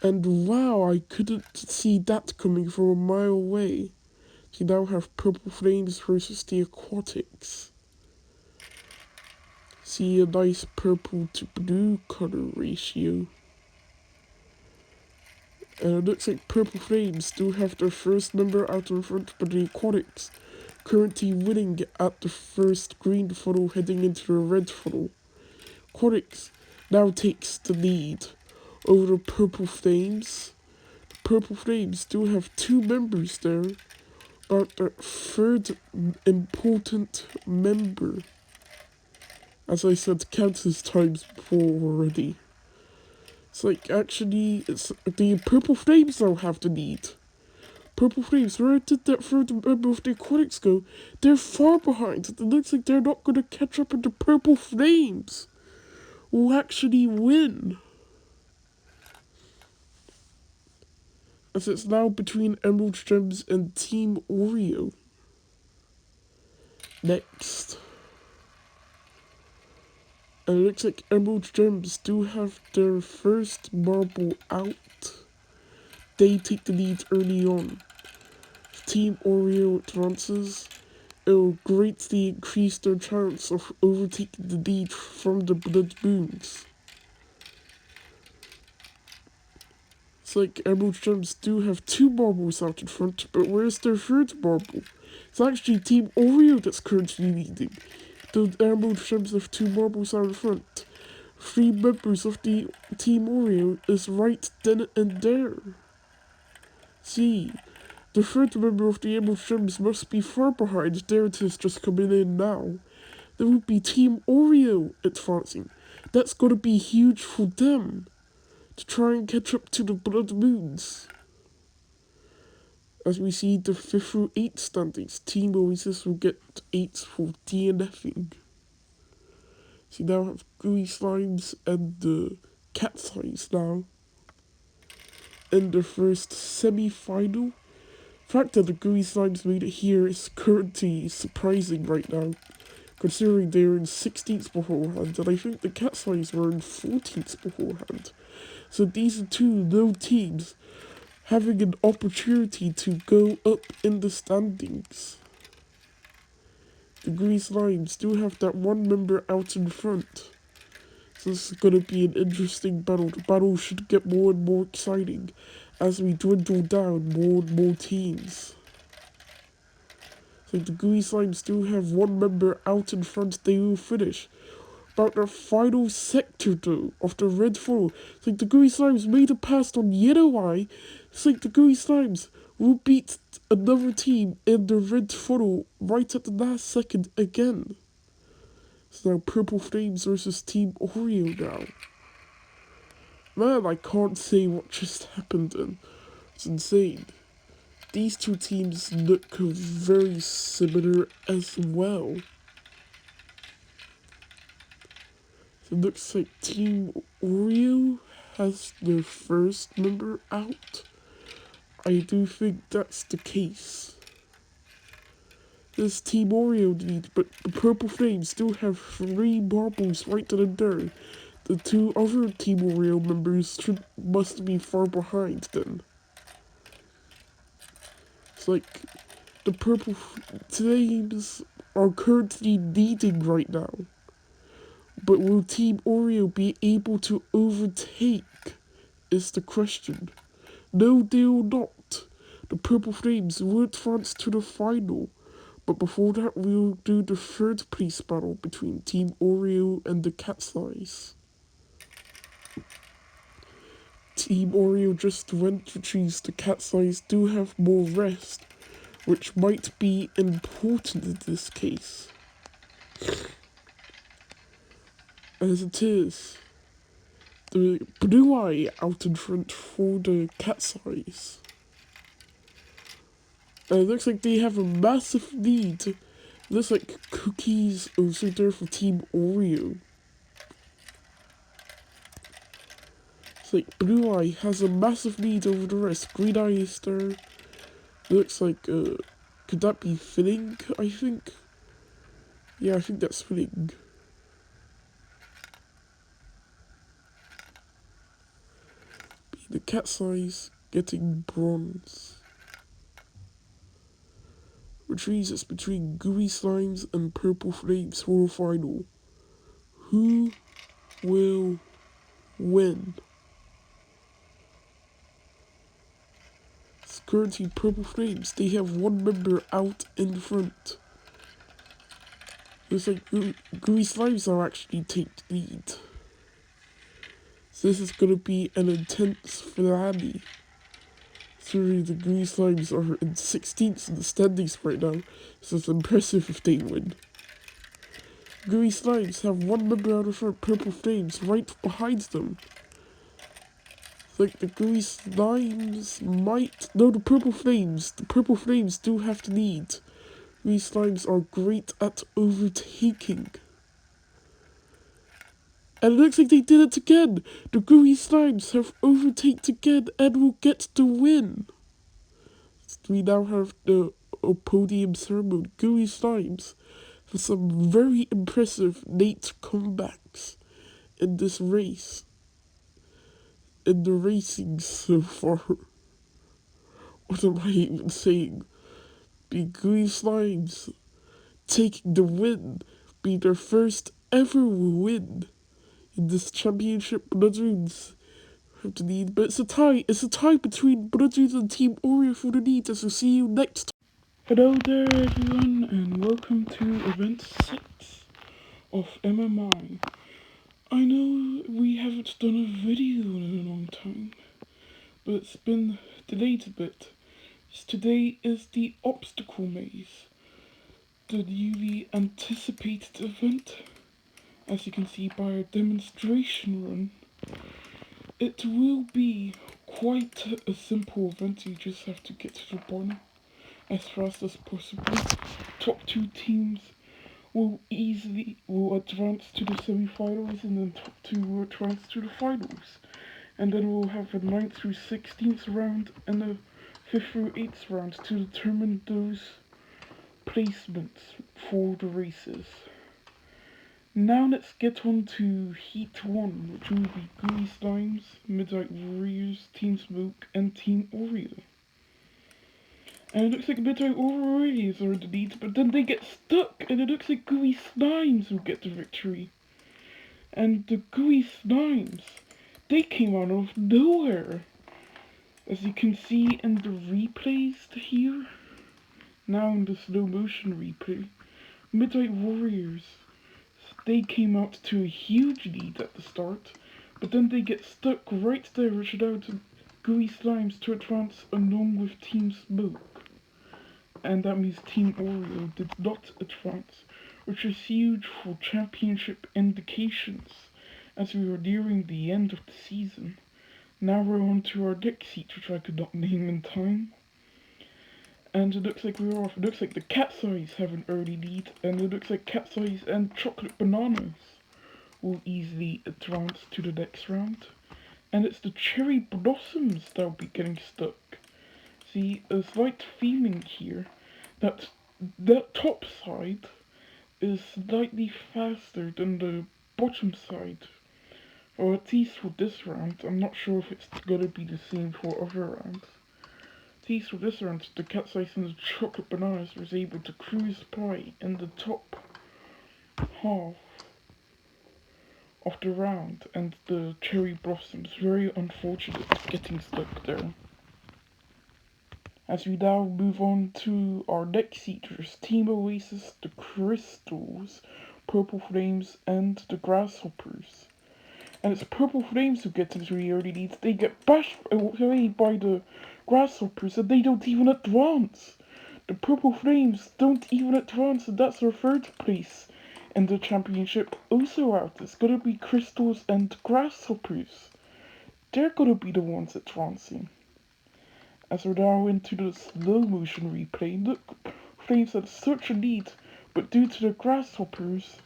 And wow, I couldn't see that coming from a mile away. You now have Purple Flames versus the Aquatics. See a nice purple to blue color ratio. And it looks like Purple Flames do have their first member out in front, but the Aquatics currently winning at the first green funnel heading into the red funnel. Aquatics now takes the lead over the Purple Flames. The Purple Flames do have 2 members there, but their 3rd important member, as I said countless times before already. It's like, actually, it's the Purple Flames now have the lead. Purple Flames, where did that 3rd member of the Aquatics go? They're far behind. It looks like they're not going to catch up with the Purple Flames, who actually win. As it's now between Emerald Gems and Team Oreo. Next. And it looks like Emerald Gems do have their first marble out. They take the lead early on. If Team Oreo advances, it will greatly increase their chance of overtaking the lead from the Blood Moons. It's like Emerald Gems do have 2 marbles out in front, but where's their 3rd marble? It's actually Team Oreo that's currently leading. The Emerald Gems have 2 marbles out in front. 3 members of the Team Oreo is right then and there. See, the 3rd member of the Emerald Gems must be far behind. There it is, just coming in now. There will be Team Oreo advancing. That's gonna be huge for them to try and catch up to the Blood Moons. As we see the 5th through 8th standings, Team Oasis will get 8 for DNFing. So you now have Gooey Slimes and the Cat's Eyes now in the first semi-final. The fact that the Gooey Slimes made it here is currently surprising right now, considering they were in 16th beforehand, and I think the Cat's Eyes were in 14th beforehand. So these are two low teams having an opportunity to go up in the standings. The Grease Lions do have that one member out in front. So this is going to be an interesting battle. The battle should get more and more exciting as we dwindle down more and more teams. So the Grease Lions do have one member out in front. They will finish. About the final sector though of the red funnel. It's like the Gooey Slimes made a pass on Yellow Eye. It's like the Gooey Slimes will beat another team in the red funnel right at the last second again. So now Purple Flames versus Team Oreo now. Man, I can't say what just happened then. It's insane. These two teams look very similar as well. It looks like Team Oreo has their first member out. I do think that's the case. This Team Oreo lead, but the Purple Flames still have 3 marbles right then and there. The 2 other Team Oreo members must be far behind then. It's like the Purple Flames are currently leading right now. But will Team Oreo be able to overtake is the question. No, they will not. The Purple Flames will advance to the final. But before that, we'll do the third place battle between Team Oreo and the Cat's Eyes. Team Oreo just went to choose the Cat's Eyes do have more rest, which might be important in this case. As it is, the Blue Eye out in front for the Cat's Eyes. It looks like they have a massive lead. Looks like Cookie's also there for Team Oreo. It's like Blue Eye has a massive lead over the rest. Green Eye is there. Looks like, could that be Filling, I think? Yeah, I think that's Filling. The Cat's Eyes getting bronze. Which means it's between Gooey Slimes and Purple Flames for a final. Who will win? It's currently Purple Flames. They have one member out in front. It's like Gooey Slimes are actually take lead. So this is gonna be an intense finale. Sorry, the Gooey Slimes are in 16th in the standings right now, so it's impressive if they win. Gooey Slimes have one member out of front, Purple Flames, right behind them. It's like the Gooey Slimes might... No, the Purple Flames do have the lead. Gooey Slimes are great at overtaking. And it looks like they did it again. The Gooey Slimes have overtaked again and will get the win. We now have the podium ceremony. Gooey Slimes for some very impressive late comebacks in this race. In the racing so far. What am I even saying? Be Gooey Slimes taking the win. Be their first ever win in this championship. Bloodrains have the lead, but it's a tie. It's a tie between Bloodrains and Team Oreo for the lead, as we'll see you next time. Hello there everyone, and welcome to event 6 of MMI. I know we haven't done a video in a long time, but it's been delayed a bit. Today is the obstacle maze, the newly anticipated event. As you can see by our demonstration run, it will be quite a simple event. You just have to get to the bottom as fast as possible. Top 2 teams will advance to the semi-finals, and then top 2 will advance to the finals. And then we'll have a 9th through 16th round and a 5th through 8th round to determine those placements for the races. Now let's get on to Heat 1, which will be Gooey Slimes, Midnight Warriors, Team Smoke, and Team Oreo. And it looks like Midnight Warriors are in the lead, but then they get stuck, and it looks like Gooey Slimes will get the victory. And the Gooey Slimes, they came out of nowhere. As you can see in the replays here, now in the slow motion replay, Midnight Warriors, they came out to a huge lead at the start, but then they get stuck right there, which allowed Gooey Slimes to advance along with Team Smoke. And that means Team Oreo did not advance, which is huge for championship indications, as we were nearing the end of the season. Now we're on to our next seat, which I could not name in time. And it looks like we're off. It looks like the Cat's Eyes have an early lead, and it looks like Cat's Eyes and Chocolate Bananas will easily advance to the next round. And it's the Cherry Blossoms that will be getting stuck. See, a slight feeling here that the top side is slightly faster than the bottom side. Or at least for this round. I'm not sure if it's gonna be the same for other rounds. At least for this round, the Cat's Eyes and the Chocolate Bananas was able to cruise by in the top half of the round, and the Cherry Blossoms very unfortunate getting stuck there. As we now move on to our next seaters, Team Oasis, the Crystals, Purple Flames, and the Grasshoppers. And it's Purple Flames who get into the early leads. They get bashed away by the Grasshoppers and they don't even advance. The Purple Flames don't even advance, and that's our third place in the championship. Also out, it's gonna be Crystals and Grasshoppers. They're gonna be the ones advancing. As we're now into the slow motion replay, look, Flames had such a lead, but due to the Grasshoppers,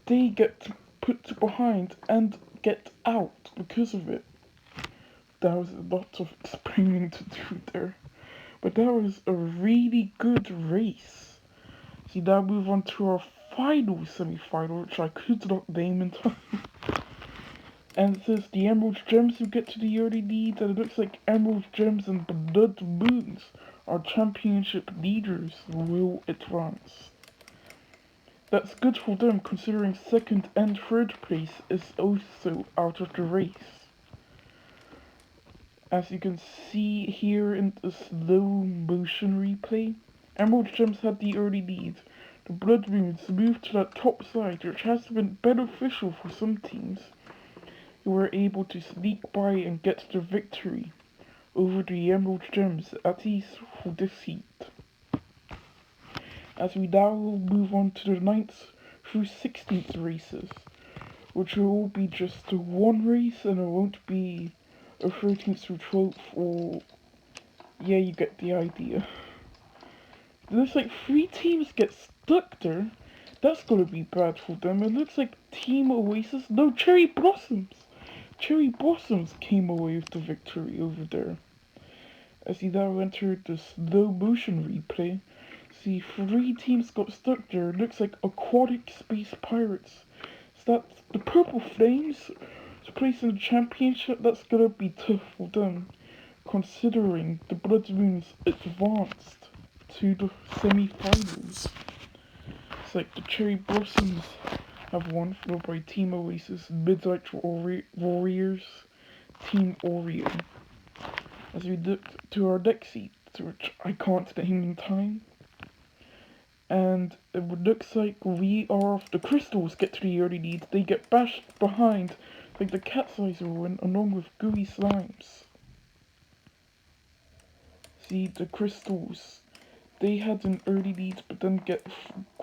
they get put behind and get out because of it. That was a lot of explaining to do there, but that was a really good race. So now move on to our final semi-final, which I could not name in time. And it says the Emerald Gems who get to the early lead, and it looks like Emerald Gems and Blood Moons, our championship leaders, will advance. That's good for them, considering second and third place is also out of the race. As you can see here in the slow motion replay, Emerald Gems had the early lead. The Blood Moons moved to that top side, which has been beneficial for some teams, who were able to sneak by and get the victory over the Emerald Gems, at least for this heat. As we now move on to the 9th through 16th races, which will all be just one race, and it won't be a 13th through 12th, or yeah, you get the idea. It looks like 3 teams get stuck there. That's gonna be bad for them. It looks like Team Oasis, no, Cherry Blossoms. Cherry Blossoms came away with the victory over there. As he now entered the slow motion replay, see 3 teams got stuck there. It looks like Aquatic Space Pirates. So that's the Purple Flames to place in the championship. That's gonna be tough for them, considering the Blood Moons advanced to the semi-finals. It's like the Cherry Blossoms have won, followed by Team Oasis, Midnight Warriors, Team Oreo. As we look to our next seat, which I can't name in time, and it looks like we are off. The Crystals get to the early lead. They get bashed behind, like the Cat's Eyes will win, along with Gooey Slimes. See, the Crystals, they had an early lead, but then get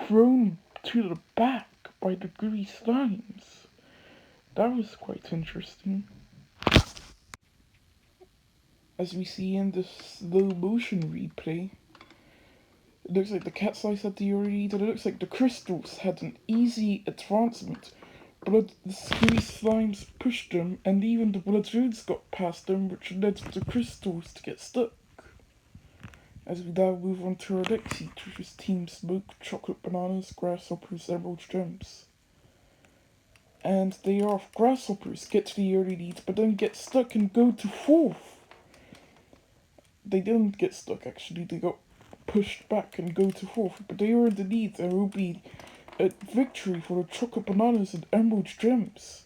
thrown to the back by the Gooey Slimes. That was quite interesting. As we see in the slow motion replay, it looks like the Cat's Eyes had the early lead, and it looks like the Crystals had an easy advancement, but the Gooey Slimes pushed them, and even the Blood Moons got past them, which led the Crystals to get stuck. As we now move on to our next seat, which is Team Smoke, Chocolate Bananas, Grasshoppers, Emerald Gems. and they are grasshoppers get to the early lead, but then get stuck and go to fourth. They didn't get stuck actually, they got pushed back and go to fourth, but they were in the lead. There will be a victory for the chocolate bananas and emerald gems.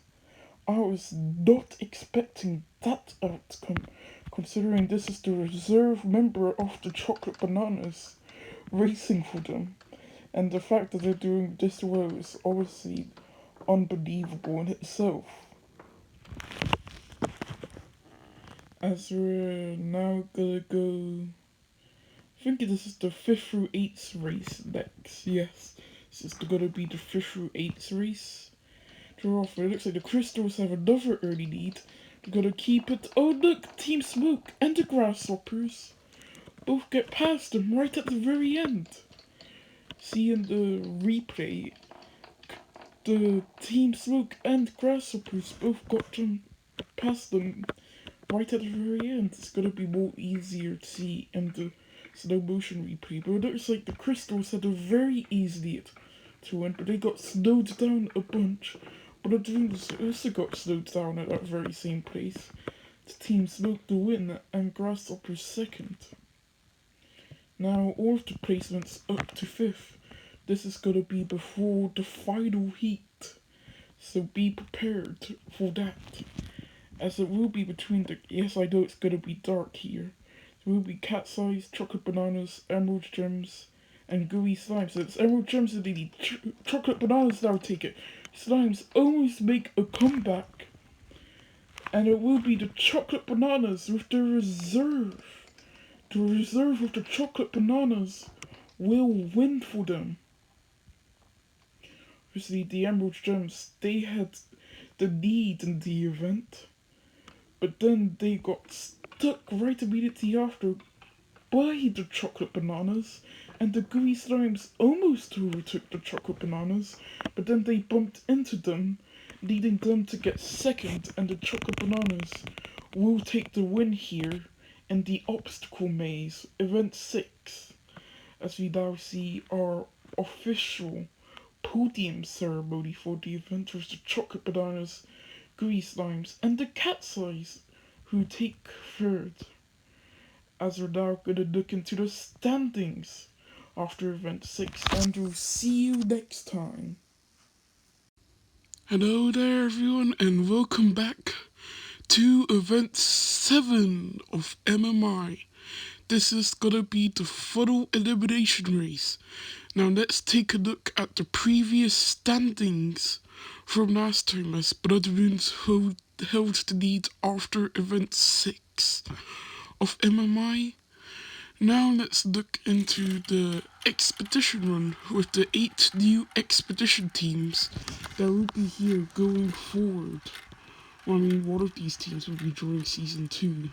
I was not expecting that outcome, considering this is the reserve member of the chocolate bananas racing for them. And the fact that they're doing this well is obviously unbelievable in itself. As we're now gonna go, I think this is the 5th through 8th race next. Yes, this is gonna be the 5th through 8th race. Draw off. It looks like the Crystals have another early lead. They're gonna keep it. Oh look, Team Smoke and the Grasshoppers both get past them right at the very end. See in the replay, the Team Smoke and Grasshoppers both got them past them right at the very end. It's gonna be more easier to see in the slow motion replay, but it looks like the Crystals had a very easy lead to win, but they got slowed down a bunch. But the Dreams also got slowed down at that very same place. The Team Smoke the win and Grasshoppers second. Now all of the placements up to 5th. This is gonna be before the final heat, so be prepared for that. As it will be between the, yes I know it's gonna be dark here. There will be Cat's Eyes, Chocolate Bananas, Emerald Gems, and Gooey Slimes. So it's Emerald Gems and the Chocolate Bananas now take it. Slimes almost make a comeback. And it will be the Chocolate Bananas with the reserve. The reserve of the Chocolate Bananas will win for them. Obviously, the Emerald Gems, they had the lead in the event, but then they got stuck right immediately after by the Chocolate Bananas, and the Gooey Slimes almost overtook the Chocolate Bananas, but then they bumped into them, leading them to get second, and the Chocolate Bananas will take the win here in the Obstacle Maze, Event 6, as we now see our official podium ceremony for the event with the Chocolate Bananas, Gooey Slimes, and the Cat's Eyes, who take third. As we're now gonna look into the standings after Event 6, and we'll see you next time. Hello there everyone, and welcome back to Event 7 of MMI. This is gonna be the funnel elimination race. Now let's take a look at the previous standings from last time, as Blood Moons held the lead after Event 6 of MMI. Now let's look into the expedition run with the 8 new expedition teams that will be here going forward. Well, I mean, one of these teams will be joining Season 2.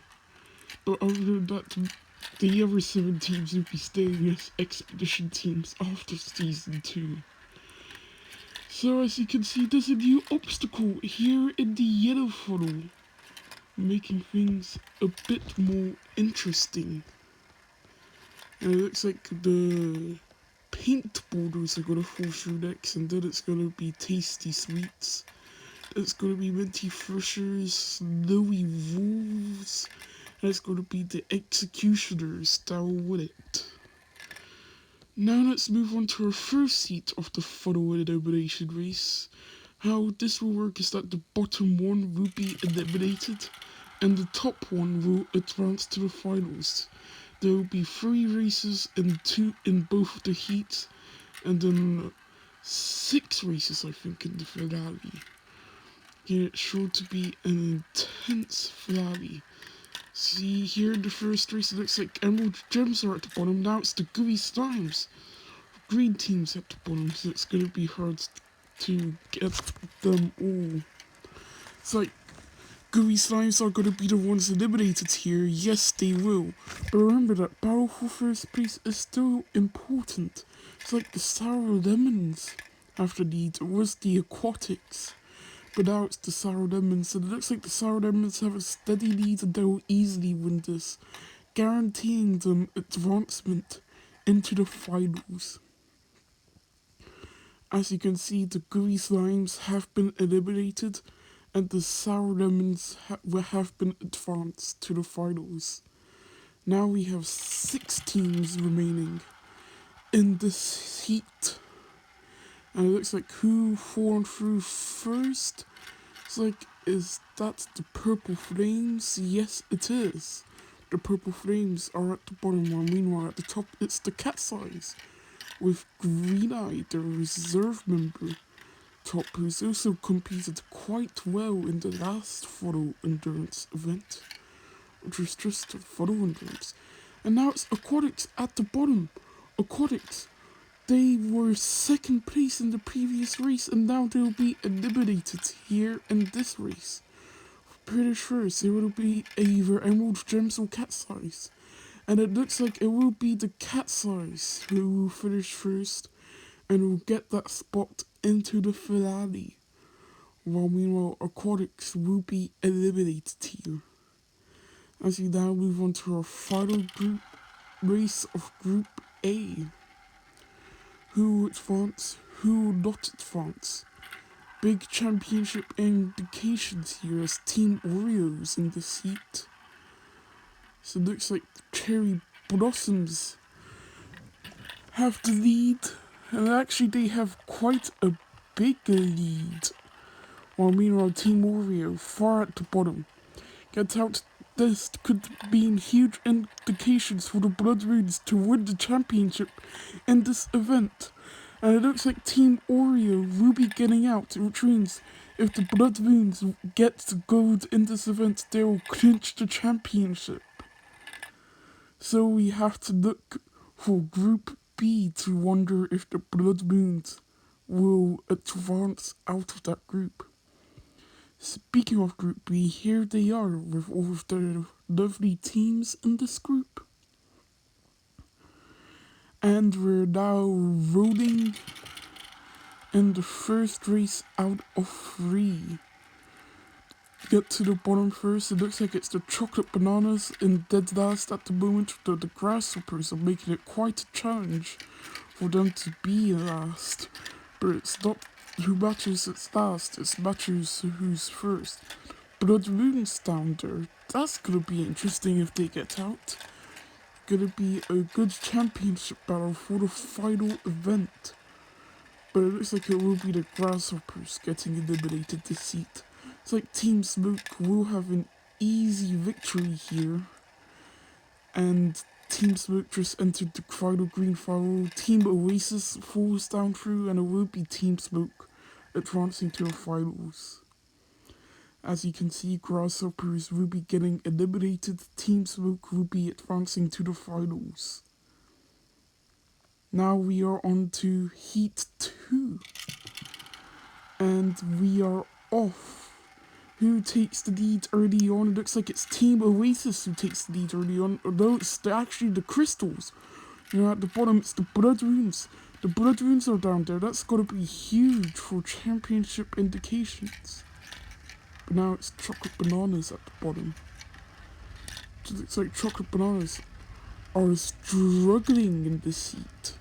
But other than that, the other 7 teams will be staying as expedition teams after Season 2. So as you can see, there's a new obstacle here in the yellow funnel, making things a bit more interesting. And it looks like the paint borders are gonna fall through next, and then it's gonna be tasty sweets. It's gonna be minty freshers, snowy wolves, and it's gonna be the executioners that will win it. Now let's move on to our first heat of the funnel elimination race. How this will work is that the bottom one will be eliminated, and the top one will advance to the finals. There will be 3 races in both of the heats, and then 6 races I think in the finale. Yeah, it's sure to be an intense finale. See here in the first race, it looks like Emerald Gems are at the bottom. Now it's the Gooey Slimes. Green team's at the bottom, so it's gonna be hard to get them all. It's like Gooey Slimes are gonna be the ones eliminated here. Yes, they will. But remember that battle for first place is still important. It's like the Sour Lemons after these. It was the Aquatics. But now it's the Sour Lemons, and it looks like the Sour Lemons have a steady lead and they will easily win this, guaranteeing them advancement into the finals. As you can see, the gooey slimes have been eliminated, and the sour lemons have been advanced to the finals. Now we have 6 teams remaining in this heat. And it looks like who fallen through first? It's like, is that the Purple Flames? Yes, it is. The Purple Flames are at the bottom, while meanwhile at the top it's the Cat's Eyes, with Green Eye, the reserve member, top, who's also competed quite well in the last photo endurance event, which was just a photo endurance. And now it's Aquatics at the bottom. Aquatics, they were second place in the previous race, and now they'll be eliminated here in this race. Pretty sure it will be either Emerald Gems or Cat's Eyes. And it looks like it will be the Cat's Eyes who will finish first and will get that spot into the finale. While meanwhile Aquatics will be eliminated here. As we now move on to our final group race of Group A. Who will advance, who will not advance? Big championship indications here as Team Oreos in this heat. So it looks like the Cherry Blossoms have the lead, and actually they have quite a big lead. While meanwhile Team Oreo far at the bottom. Get out, this could mean huge indications for the Blood Moons to win the championship in this event. And it looks like Team Oreo will be getting out, which means if the Blood Moons get the gold in this event, they will clinch the championship. So we have to look for Group B to wonder if the Blood Moons will advance out of that group. Speaking of Group B, here they are with all of the lovely teams in this group. And we're now rolling in the first race out of 3. Get to the bottom first. It looks like it's the Chocolate Bananas in dead last at the moment. The Grasshoppers are making it quite a challenge for them to be last. But it's not who matches its last, it's matches who's first. Blood Moons down there. That's gonna be interesting if they get out. Gonna be a good championship battle for the final event. But it looks like it will be the Grasshoppers getting eliminated this heat. It's like Team Smoke will have an easy victory here. And Team Smoke just entered the final green final. Team Oasis falls down through, and it will be Team Smoke advancing to the finals. As you can see, Grasshoppers will be getting eliminated. Team Smoke will be advancing to the finals. Now we are on to Heat 2. And we are off. Who takes the lead early on? It looks like it's Team Oasis who takes the lead early on. Although it's actually the Crystals. You know, at the bottom it's the Blood Runes. The Blood Runes are down there. That's gotta be huge for championship indications. But now it's Chocolate Bananas at the bottom. So it looks like Chocolate Bananas are struggling in this heat.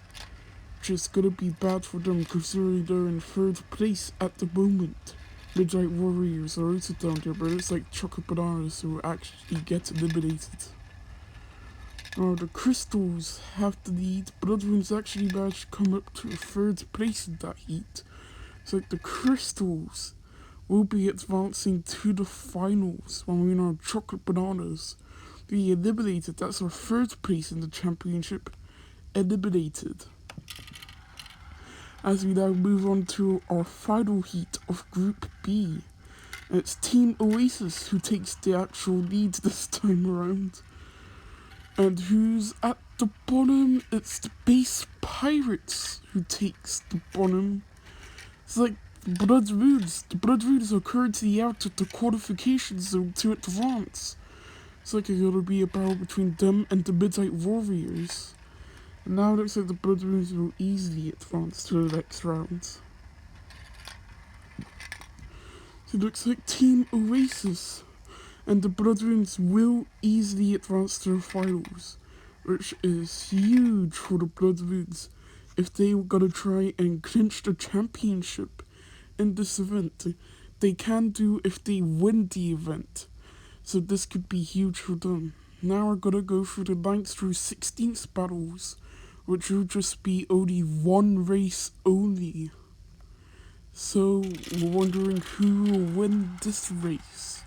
Which is gonna be bad for them considering they're in 3rd place at the moment. Midnight Warriors are also down there, but it's like Chocolate Bananas who actually get eliminated. Now the Crystals have the lead. Blood Runes actually managed to come up to 3rd place in that heat. It's like the Crystals will be advancing to the finals when we know Chocolate Bananas be eliminated. That's our 3rd place in the championship. Eliminated. As we now move on to our final heat of Group B. It's Team Oasis who takes the actual lead this time around. And who's at the bottom? It's the Base Pirates who takes the bottom. It's like Blood Runes. The Blood Runes are currently out of the qualification zone to advance. It's like it's gonna be a battle between them and the Midnight Warriors. And now it looks like the Blood Runes will easily advance to the next round. So it looks like Team Oasis and the Blood Runes will easily advance to the finals, which is huge for the Blood Runes, if they were gonna try and clinch the championship in this event. They can do if they win the event. So this could be huge for them. Now we're gonna go through the 9th through 16th battles, which will just be only one race only. So we're wondering who will win this race.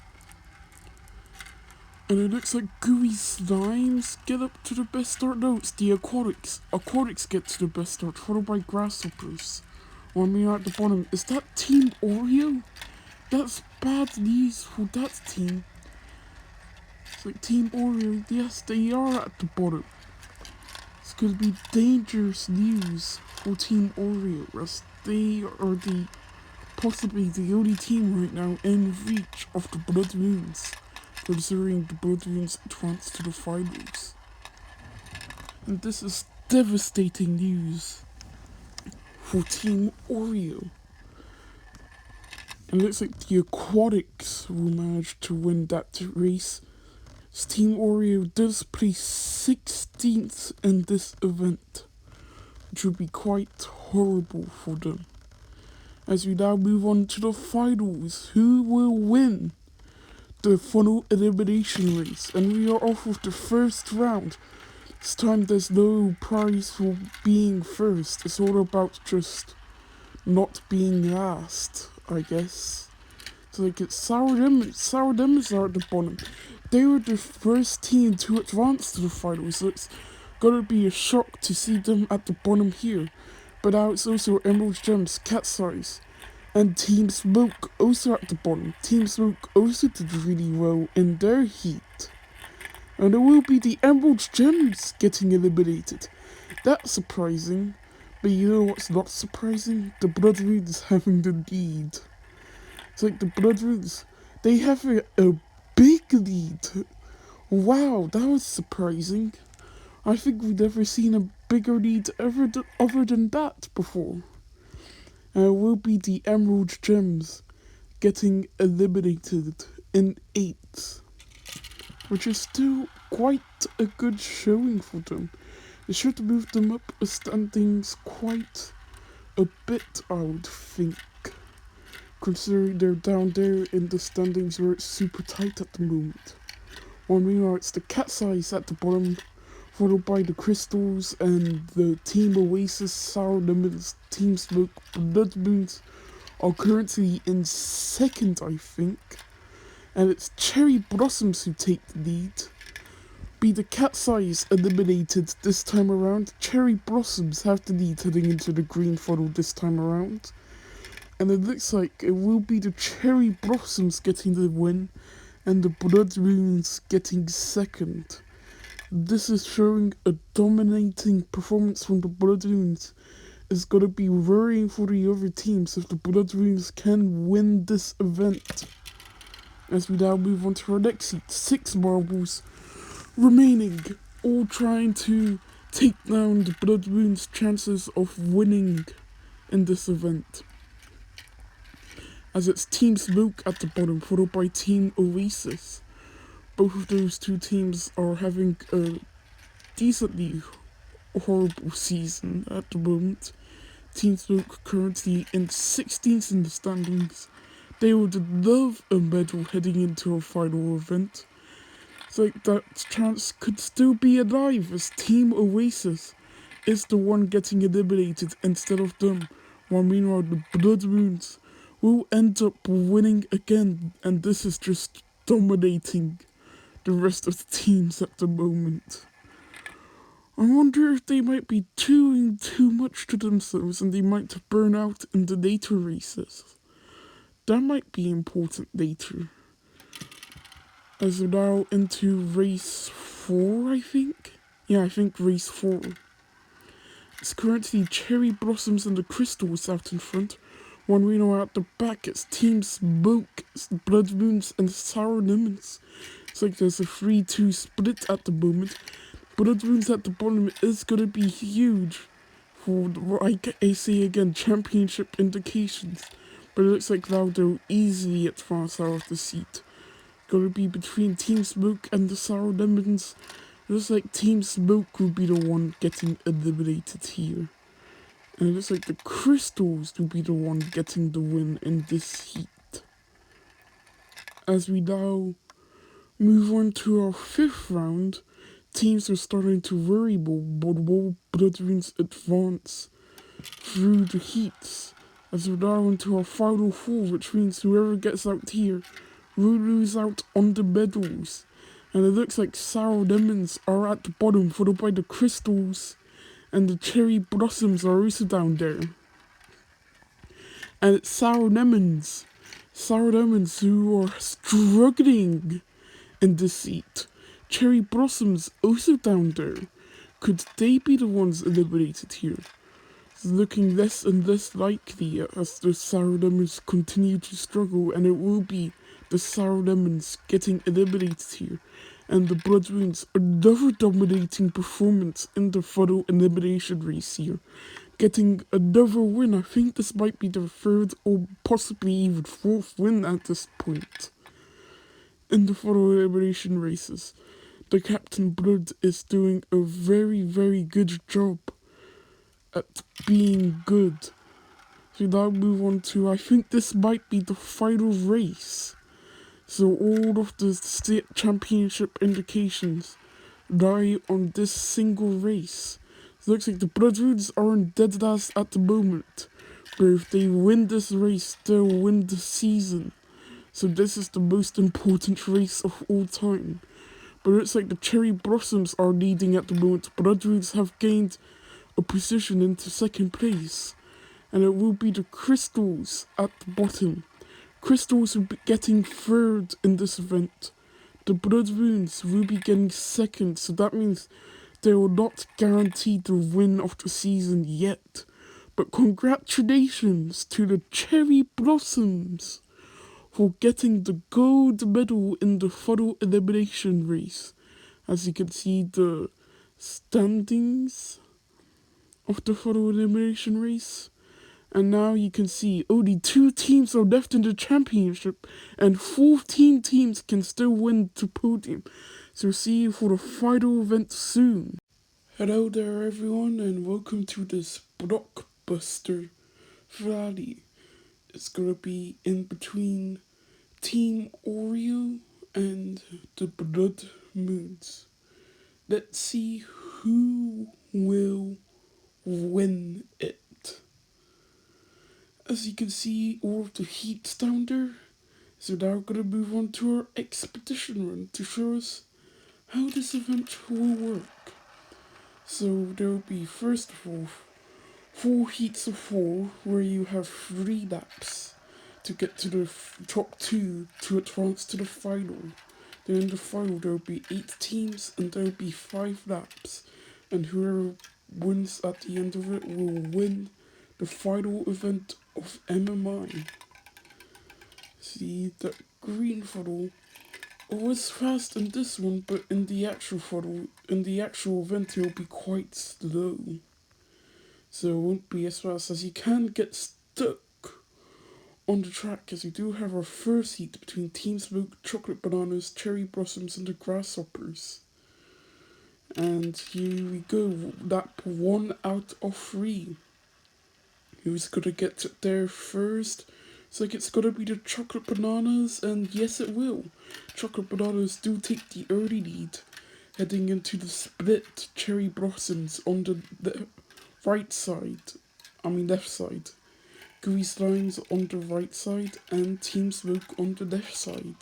And it looks like Gooey Slimes get up to the best start. No, it's the Aquatics. Aquatics get to the best start, followed by Grasshoppers. When we are at the bottom, is that Team Oreo? That's bad news for that team. It's like Team Oreo, yes, they are at the bottom. It's gonna be dangerous news for Team Oreo, as they are possibly the only team right now in reach of the Blood Moons, considering the Blood Moons advance to the finals. And this is devastating news for Team Oreo. It looks like the Aquatics will manage to win that race. Team Oreo does place 16th in this event, which would be quite horrible for them. As we now move on to the finals, who will win the funnel elimination race? And we are off with the first round. This time there's no prize for being first, it's all about just not being last, I guess. So like it's Sour Lemons are at the bottom. They were the first team to advance to the finals, so it's gonna be a shock to see them at the bottom here. But now it's also Emerald Gems, Cat's Eyes, and Team Smoke also at the bottom. Team Smoke also did really well in their heat. And it will be the Emerald Gems getting eliminated. That's surprising. But you know what's not surprising? The Blood Runes having the lead. It's like the Blood Runes, they have a big lead. Wow, that was surprising. I think we've never seen a bigger lead other than that before. And it will be the Emerald Gems getting eliminated in 8th, which is still quite a good showing for them. It should move them up the standings quite a bit, I would think, considering they're down there in the standings where it's super tight at the moment. One meanwhile, it's the Cat's Eyes at the bottom, followed by the Crystals and the Team Oasis, Sour Lemons, Team Smoke, Blood Moons are currently in 2nd, I think. And it's Cherry Blossoms who take the lead. Be the Cat's Eyes eliminated this time around. Cherry Blossoms have the lead heading into the green funnel this time around. And it looks like it will be the Cherry Blossoms getting the win and the Blood Moons getting 2nd. This is showing a dominating performance from the Blood Moons. It's gonna be worrying for the other teams if the Blood Moons can win this event. As we now move on to our next heat, 6 marbles remaining, all trying to take down the Blood Moon's chances of winning in this event. As it's Team Smoke at the bottom, followed by Team Oasis. Both of those two teams are having a decently horrible season at the moment. Team Smoke currently in 16th in the standings. They would love a medal heading into a final event. It's like that chance could still be alive as Team Oasis is the one getting eliminated instead of them. While meanwhile the Blood Moons will end up winning again, and this is just dominating the rest of the teams at the moment. I wonder if they might be doing too much to themselves and they might burn out in the later races. That might be important later. As we're now into race 4, I think? Yeah, I think race 4. It's currently Cherry Blossoms and the Crystals out in front. One we know at the back, it's Team Smoke, Blood Moons and Sour Lemons. It's like there's a 3-2 split at the moment. Blood Moons at the bottom is gonna be huge for, like I say again, championship indications. But it looks like now they'll easily advance out of the seat. Gonna be between Team Smoke and the Sour Lemons. It looks like Team Smoke will be the one getting eliminated here. And it looks like the crystals will be the one getting the win in this heat. As we now move on to our 5th round, teams are starting to worry about will Bloodrunes advance through the heats. As we're now into our final 4, which means whoever gets out here will lose out on the medals. And it looks like sour lemons are at the bottom, followed by the crystals, and the cherry blossoms are also down there. And it's sour lemons who are struggling in this heat. Cherry blossoms also down there. Could they be the ones eliminated here? It's looking less and less likely as the sour lemons continue to struggle, and it will be the sour lemons getting eliminated here. And the Bloodrunes, another dominating performance in the funnel elimination race here. Getting another win. I think this might be their 3rd or possibly even 4th win at this point in the funnel elimination races. The Captain Blood is doing a very, very good job at being good. So now move on to, I think this might be the final race. So all of the state championship indications lie on this single race. It looks like the Bloodrunes are in dead last at the moment, but if they win this race, they'll win the season. So this is the most important race of all time. But it's like the cherry blossoms are leading at the moment. Bloodrunes have gained a position into 2nd place, and it will be the crystals at the bottom. Crystals will be getting 3rd in this event. The Bloodrunes will be getting 2nd, so that means they will not guarantee the win of the season yet. But congratulations to the cherry blossoms for getting the gold medal in the funnel elimination race. As you can see, the standings of the funnel elimination race. And now you can see only 2 teams are left in the championship, and 14 teams can still win the podium. So see you for the final event soon. Hello there everyone, and welcome to this blockbuster finale. It's gonna be in between Team Oreo and the Blood Moons. Let's see who will win it. As you can see, all of the heats down there. So now we're gonna move on to our expedition run to show us how this event will work. So there will be, first of all, 4 heats of 4 where you have 3 laps to get to the top 2 to advance to the final. Then in the final there will be 8 teams and there will be 5 laps, and whoever wins at the end of it will win the final event of MMI. See, the green funnel was fast in this one, but in the actual funnel, in the actual event, it will be quite slow. So it won't be as fast, as you can get stuck on the track, as we do have our first heat between Team Smoke, Chocolate Bananas, Cherry Blossoms, and the Grasshoppers. And here we go, lap 1 out of 3. Who's gonna get there first? It's like it's gonna be the Chocolate Bananas, and yes it will. Chocolate Bananas do take the early lead, heading into the split Cherry Blossoms on the right side. Left side. Gooey Slimes on the right side, and Team Smoke on the left side.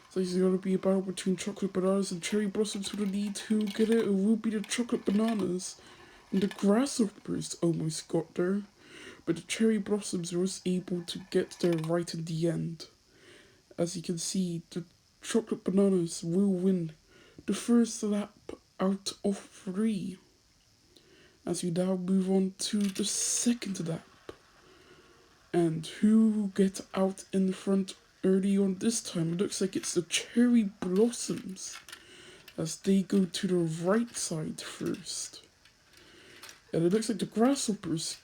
So it's gonna be a battle between Chocolate Bananas and Cherry Blossoms for the lead. Who will get it? It will be the Chocolate Bananas. And the Grasshoppers almost got there, but the Cherry Blossoms was able to get there right in the end. As you can see, the Chocolate Bananas will win the first lap out of 3. As we now move on to the second lap. And who will get out in the front early on this time? It looks like it's the Cherry Blossoms, as they go to the right side first. And it looks like the Grasshoppers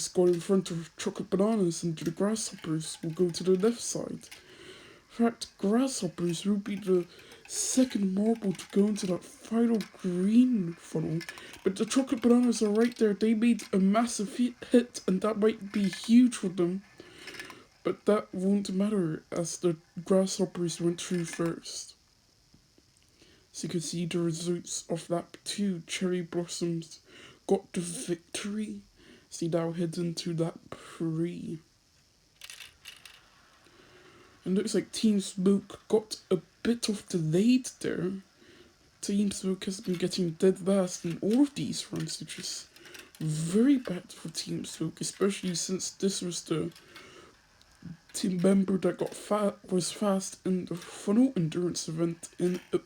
got in front of Chocolate Bananas, and the Grasshoppers will go to the left side. In fact, Grasshoppers will be the second marble to go into that final green funnel. But the chocolate bananas are right there. They made a massive hit, and that might be huge for them. But that won't matter as the grasshoppers went through first. So you can see the results of that too. Cherry Blossoms got the victory. See now heads into that pre. And looks like Team Smoke got a bit of delayed there. Team Smoke has been getting dead last in all of these runs, which is very bad for Team Smoke, especially since this was the team member that was fast in the funnel endurance event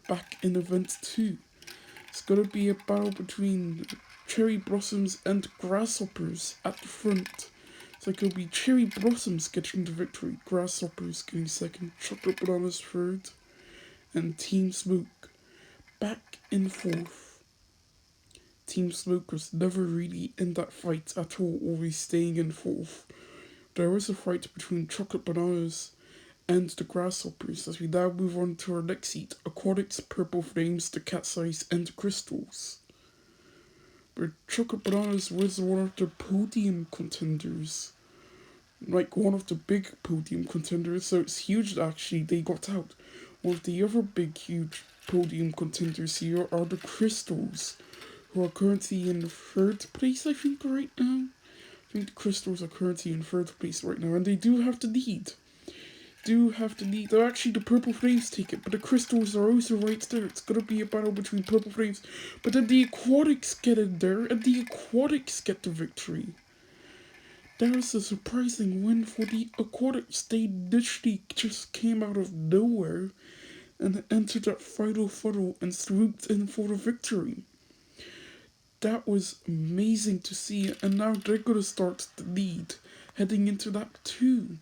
back in event 2. It's gonna be a battle between Cherry Blossoms and Grasshoppers at the front. It's like it'll be Cherry Blossoms getting the victory, Grasshoppers getting second, Chocolate Bananas third, and Team Smoke back in fourth. Team Smoke was never really in that fight at all, always staying in fourth. There was a fight between Chocolate Bananas and the Grasshoppers as we now move on to our next seat, Aquatics, Purple Flames, the Cat's Eyes, and the Crystals. But Chocolate Bananas was one of the podium contenders. Like one of the big podium contenders, so it's huge that actually they got out. One of the other big, huge podium contenders here are the Crystals, who are currently in third place, I think, right now. I think the Crystals are currently in third place right now, and they do have the lead. They're actually the Purple Flames take it, but the Crystals are also right there. It's gonna be a battle between Purple Flames, but then the Aquatics get in there, and the Aquatics get the victory. There's a surprising win for the Aquatics. They literally just came out of nowhere and entered that final funnel and swooped in for the victory. That was amazing to see, and now they're gonna start the lead heading into that too.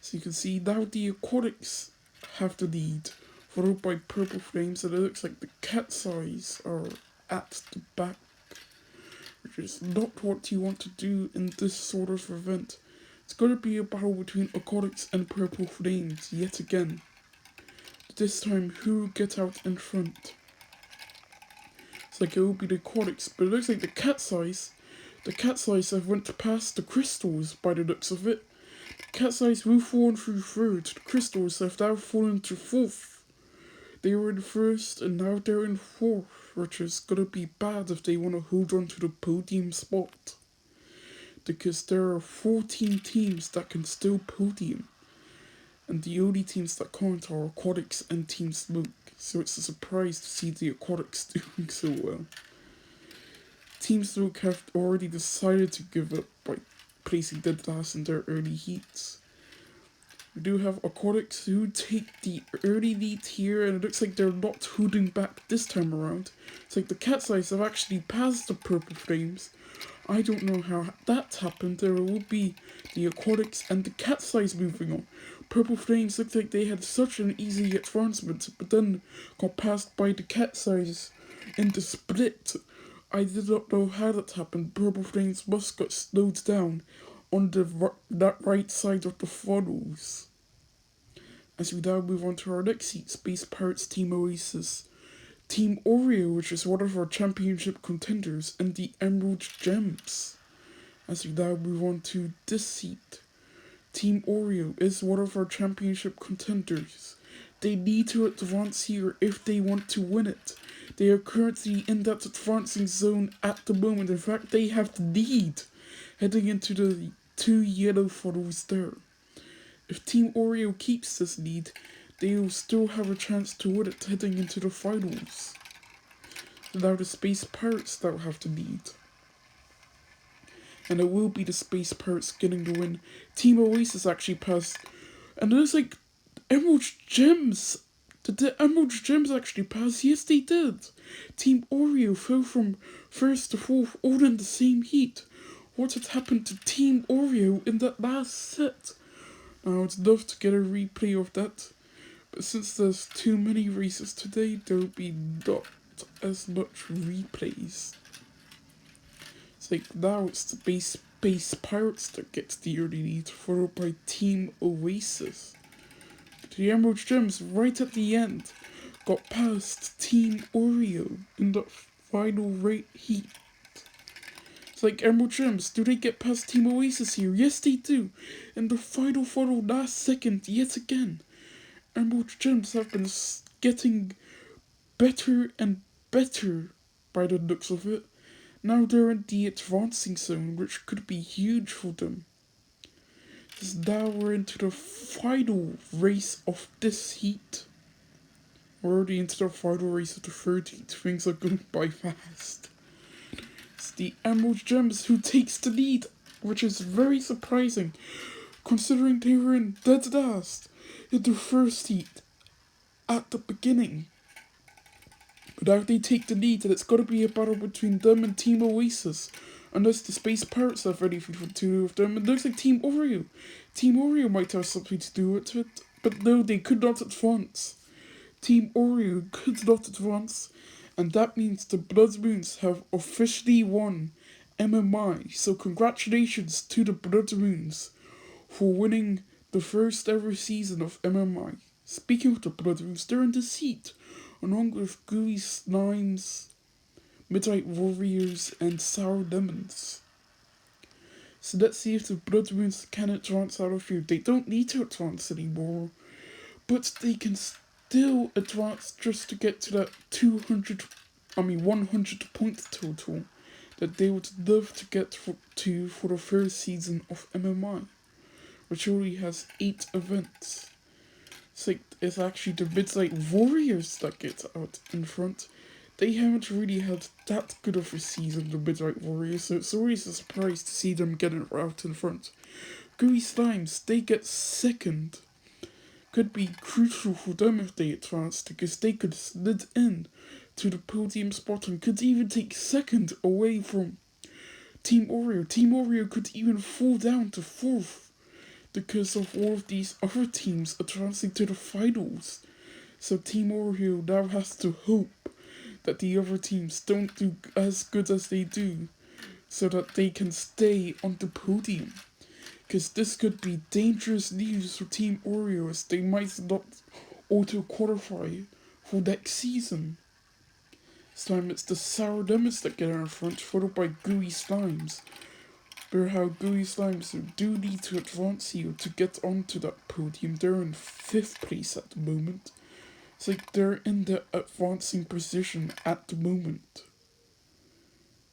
So you can see now the Aquatics have the lead, followed by Purple Flames, and it looks like the Cat's Eyes are at the back, which is not what you want to do in this sort of event. It's going to be a battle between Aquatics and Purple Flames yet again. This time, who will get out in front? It's like it will be the Aquatics, but it looks like the Cat's Eyes have went past the Crystals by the looks of it. The Cat's Eyes will fall through third. The Crystals have now fallen to fourth. They were in first and now they're in fourth, which is gonna be bad if they want to hold on to the podium spot. Because there are 14 teams that can still podium. And the only teams that can't are Aquatics and Team Smoke. So it's a surprise to see the Aquatics doing so well. Team Smoke have already decided to give up by placing dead last in their early heats. We do have Aquatics who take the early lead here, and it looks like they're not holding back this time around. It's like the Cat's Eyes have actually passed the Purple Flames. I don't know how that happened. There will be the Aquatics and the Cat's Eyes moving on. Purple Flames looked like they had such an easy advancement, but then got passed by the Cat's Eyes in the split. I did not know how that happened. Purple Flames must got slowed down on that right side of the funnels. As we now move on to our next seat, Space Pirates Team Oasis. Team Oreo, which is one of our championship contenders, and the Emerald Gems. As we now move on to this seat, Team Oreo is one of our championship contenders. They need to advance here if they want to win it. They are currently in that advancing zone at the moment. In fact, they have the lead heading into the 2 yellow funnels there. If Team Oreo keeps this lead, they will still have a chance to win it heading into the finals. Now the Space Pirates that will have the lead. And it will be the Space Pirates getting the win. Team Oasis actually passed. And there's like Emerald Gems. Did the Emerald Gems actually pass? Yes, they did. Team Oreo fell from first to fourth all in the same heat. What had happened to Team Oreo in that last set? Now, I'd love to get a replay of that, but since there's too many races today, there will be not as much replays. It's like now it's the Space Pirates that gets the early lead, followed by Team Oasis. But the Emerald Gems right at the end got past Team Oreo in the final heat. It's like Emerald Gems, do they get past Team Oasis here? Yes, they do. In the final last second, yet again. Emerald Gems have been getting better and better by the looks of it. Now they're in the advancing zone, which could be huge for them. Now we're into the final race of this heat. We're already into the final race of the third heat. Things are going by fast. It's the Emerald Gems who takes the lead, which is very surprising, considering they were in dead last in the first heat at the beginning. But now they take the lead, and it's got to be a battle between them and Team Oasis. Unless the Space Pirates have anything to do with them. It looks like Team Oreo. Team Oreo might have something to do with it, but no, they could not advance. Team Oreo could not advance, and that means the Blood Moons have officially won MMI. So congratulations to the Blood Moons for winning the first ever season of MMI. Speaking of the Blood Moons, they're in this heat, along with Gooey Slimes, Midnight Warriors, and Sour Lemons. So let's see if the Blood Moons can advance out of here. They don't need to advance anymore, but they can still advance just to get to that 100 point total that they would love to get for the first season of MMI, which already has 8 events. It's actually the Midnight Warriors that get out in front. They haven't really had that good of a season, the Midnight Warriors, so it's always a surprise to see them getting out in front. Gooey Slimes, they get second. Could be crucial for them if they advanced, because they could slid in to the podium spot and could even take second away from Team Oreo. Team Oreo could even fall down to 4th because of all of these other teams advancing to the finals. So Team Oreo now has to hope that the other teams don't do as good as they do, so that they can stay on the podium. Because this could be dangerous news for Team Oreo, as they might not auto-qualify for next season. This time it's the Sour Lemons that get out in front, followed by Gooey Slimes. But how Gooey Slimes do need to advance here to get onto that podium. They're in 5th place at the moment. It's like they're in the advancing position at the moment.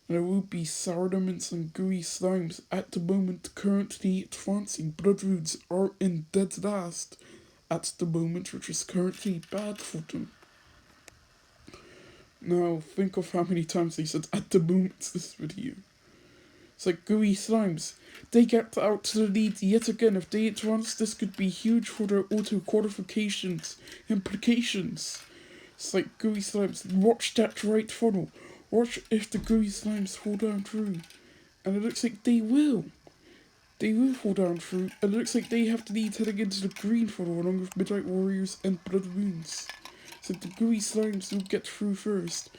And it will be Sour Lemons and Gooey Slimes at the moment currently advancing. Blood Roots are in dead last at the moment, which is currently bad for them. Now, think of how many times they said at the moment this video. It's like Gooey Slimes. They get out to the lead yet again. If they advance, this could be huge for their auto-qualifications implications. It's like Gooey Slimes. Watch that right funnel. Watch if the Gooey Slimes fall down through. And it looks like they will. They will fall down through. And it looks like they have the lead heading into the green funnel along with Midnight Warriors and Blood Moons. So the Gooey Slimes will get through first.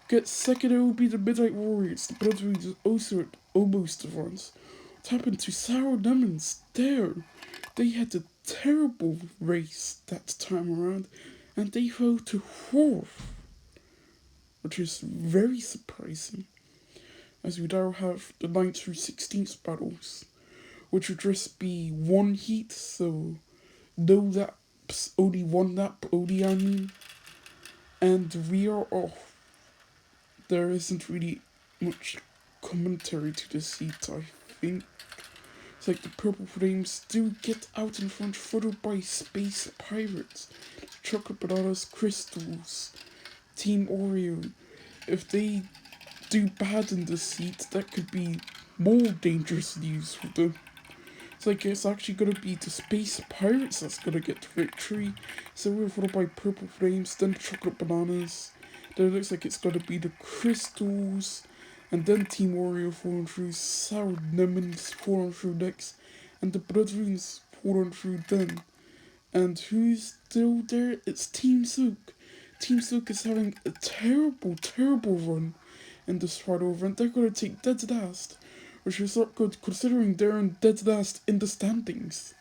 Get second, it will be the Midnight Warriors. The Blood Moons is also almost advanced. What happened to Sour Lemons? They had a terrible race that time around, and they fell to 4th, which is very surprising, as we now have the 9th through 16th battles, which would just be 1 heat, so no laps, only 1 lap, only I mean, and we are off. There isn't really much commentary to this heat, I think. It's like the Purple Flames do get out in front, followed by Space Pirates, Chocolate Bananas, Crystals, Team Oreo. If they do bad in this heat, that could be more dangerous news for them. It's like it's actually gonna be the Space Pirates that's gonna get the victory. So we're followed by Purple Flames, then the Chocolate Bananas. Then it looks like it's gonna be the Crystals, and then Team Oreo falling through, Sour Lemons falling through next, and the Blood Runes falling through then. And who's still there? It's Team Silk. Team Silk is having a terrible run in this final event. They're gonna take dead last, which is not good considering they're in dead last in the standings.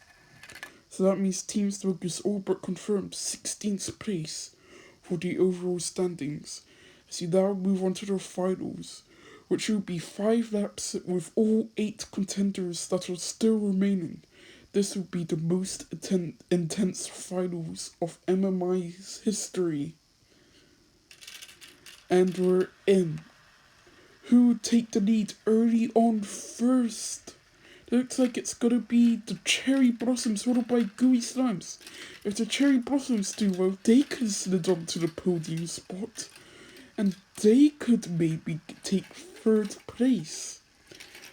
So that means Team Stroke is all but confirmed 16th place for the overall standings. So now move on to the finals, which will be 5 laps with all 8 contenders that are still remaining. This will be the most intense finals of MMI's history. And we're in. Who would take the lead early on first? It looks like it's gonna be the Cherry Blossoms followed by Gooey Slimes. If the Cherry Blossoms do well, they could slid onto the podium spot. And they could maybe take third place.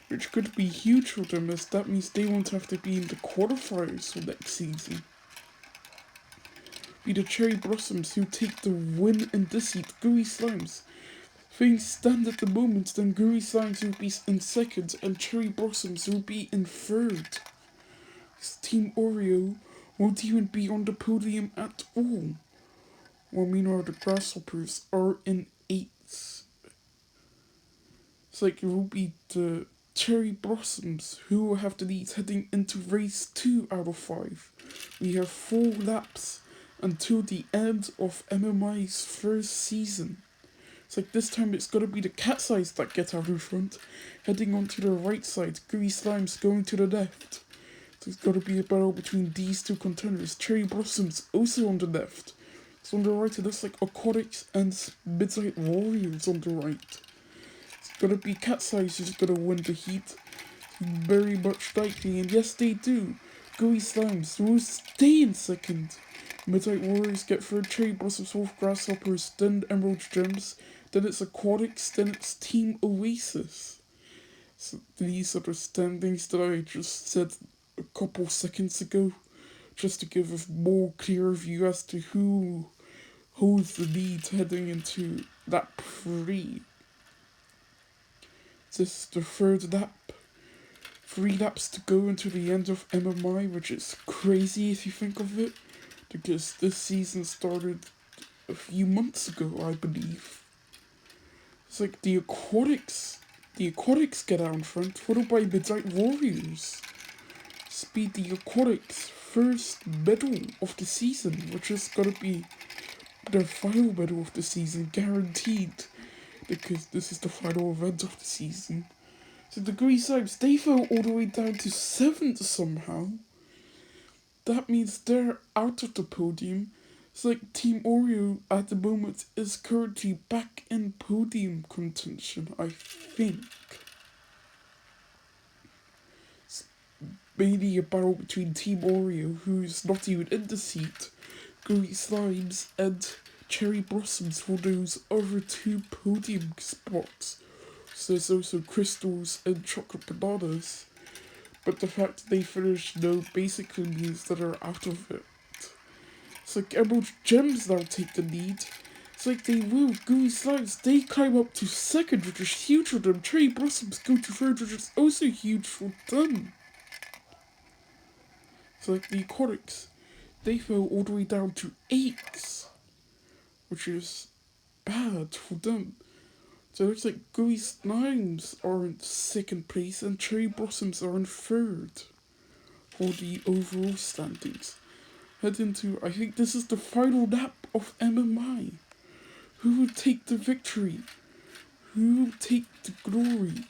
Which could be huge for them, as that means they won't have to be in the quarterfinals for next season. Be the Cherry Blossoms who take the win in this heat. Gooey Slimes. Things stand at the moment, then Gooey Slimes will be in second and Cherry Blossoms will be in third. Team Oreo won't even be on the podium at all. While meanwhile the Grasshoppers are in 8th. It's like it will be the Cherry Blossoms who will have the lead heading into race 2 out of 5. We have 4 laps until the end of MMI's first season. It's like this time it's gotta be the Cat's Eyes that get out in front, heading onto the right side, Gooey Slimes going to the left. So it's gotta be a battle between these two contenders. Cherry Blossoms also on the left. So on the right it looks like Aquatics and Midnight Warriors on the right. It's gonna be Cat's Eyes who's gonna win the heat. Very much likely, and yes they do. Gooey Slimes will stay in second. Midnight Warriors get third, Cherry Blossoms, Wolf Grasshoppers, then Emerald Gems, then it's Aquatics, then it's Team Oasis. So these are the standings that I just said a couple seconds ago, just to give a more clear view as to who holds the lead heading into lap 3. This is the third lap. 3 laps to go until the end of MMI, which is crazy if you think of it, because this season started a few months ago, I believe. It's like the Aquatics get out in front, followed by Midnight Warriors. Speed the Aquatics' first medal of the season, which is gonna be their final medal of the season, guaranteed, because this is the final event of the season. So the Gooey Slimes, they fell all the way down to 7th somehow. That means they're out of the podium. It's like Team Oreo at the moment is currently back in podium contention, I think. It's mainly a battle between Team Oreo, who's not even in the seat, Gooey Slimes, and Cherry Blossoms for those other 2 podium spots. So there's also Crystals and Chocolate Bananas. But the fact that they finished no basically means that they're out of it. It's like Emerald Gems now take the lead. It's like they will. Gooey Slimes, they climb up to second, which is huge for them. Cherry Blossoms go to third, which is also huge for them. It's like the Aquatics, they fell all the way down to 8th, which is bad for them. So it looks like Gooey Slimes are in 2nd place and Cherry Blossoms are in 3rd for the overall standings. Head into, I think this is the final lap of MMI. Who will take the victory? Who will take the glory?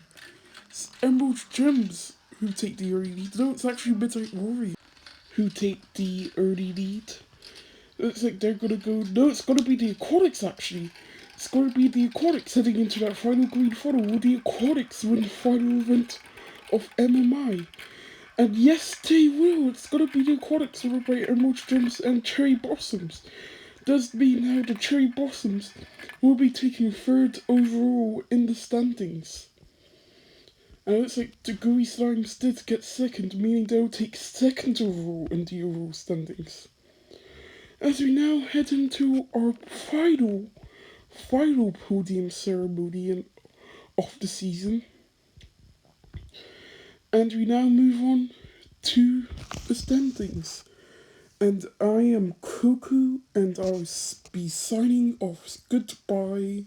It's Emerald Gems who take the early lead. No, it's actually Midnight Warriors who take the early lead. Looks like they're gonna go. No, it's gonna be the Aquatics actually. It's gonna be the Aquatics heading into that final green funnel. Will the Aquatics win the final event of MMI? And yes, they will. It's gonna be the Aquatics followed by Emerald Gems and Cherry Blossoms. Does mean now the Cherry Blossoms will be taking 3rd overall in the standings. And it looks like the Gooey Slimes did get 2nd, meaning they'll take 2nd overall in the overall standings. As we now head into our final podium ceremony of the season. And we now move on to the standings. And I am Cuckoo, and I'll be signing off. Goodbye.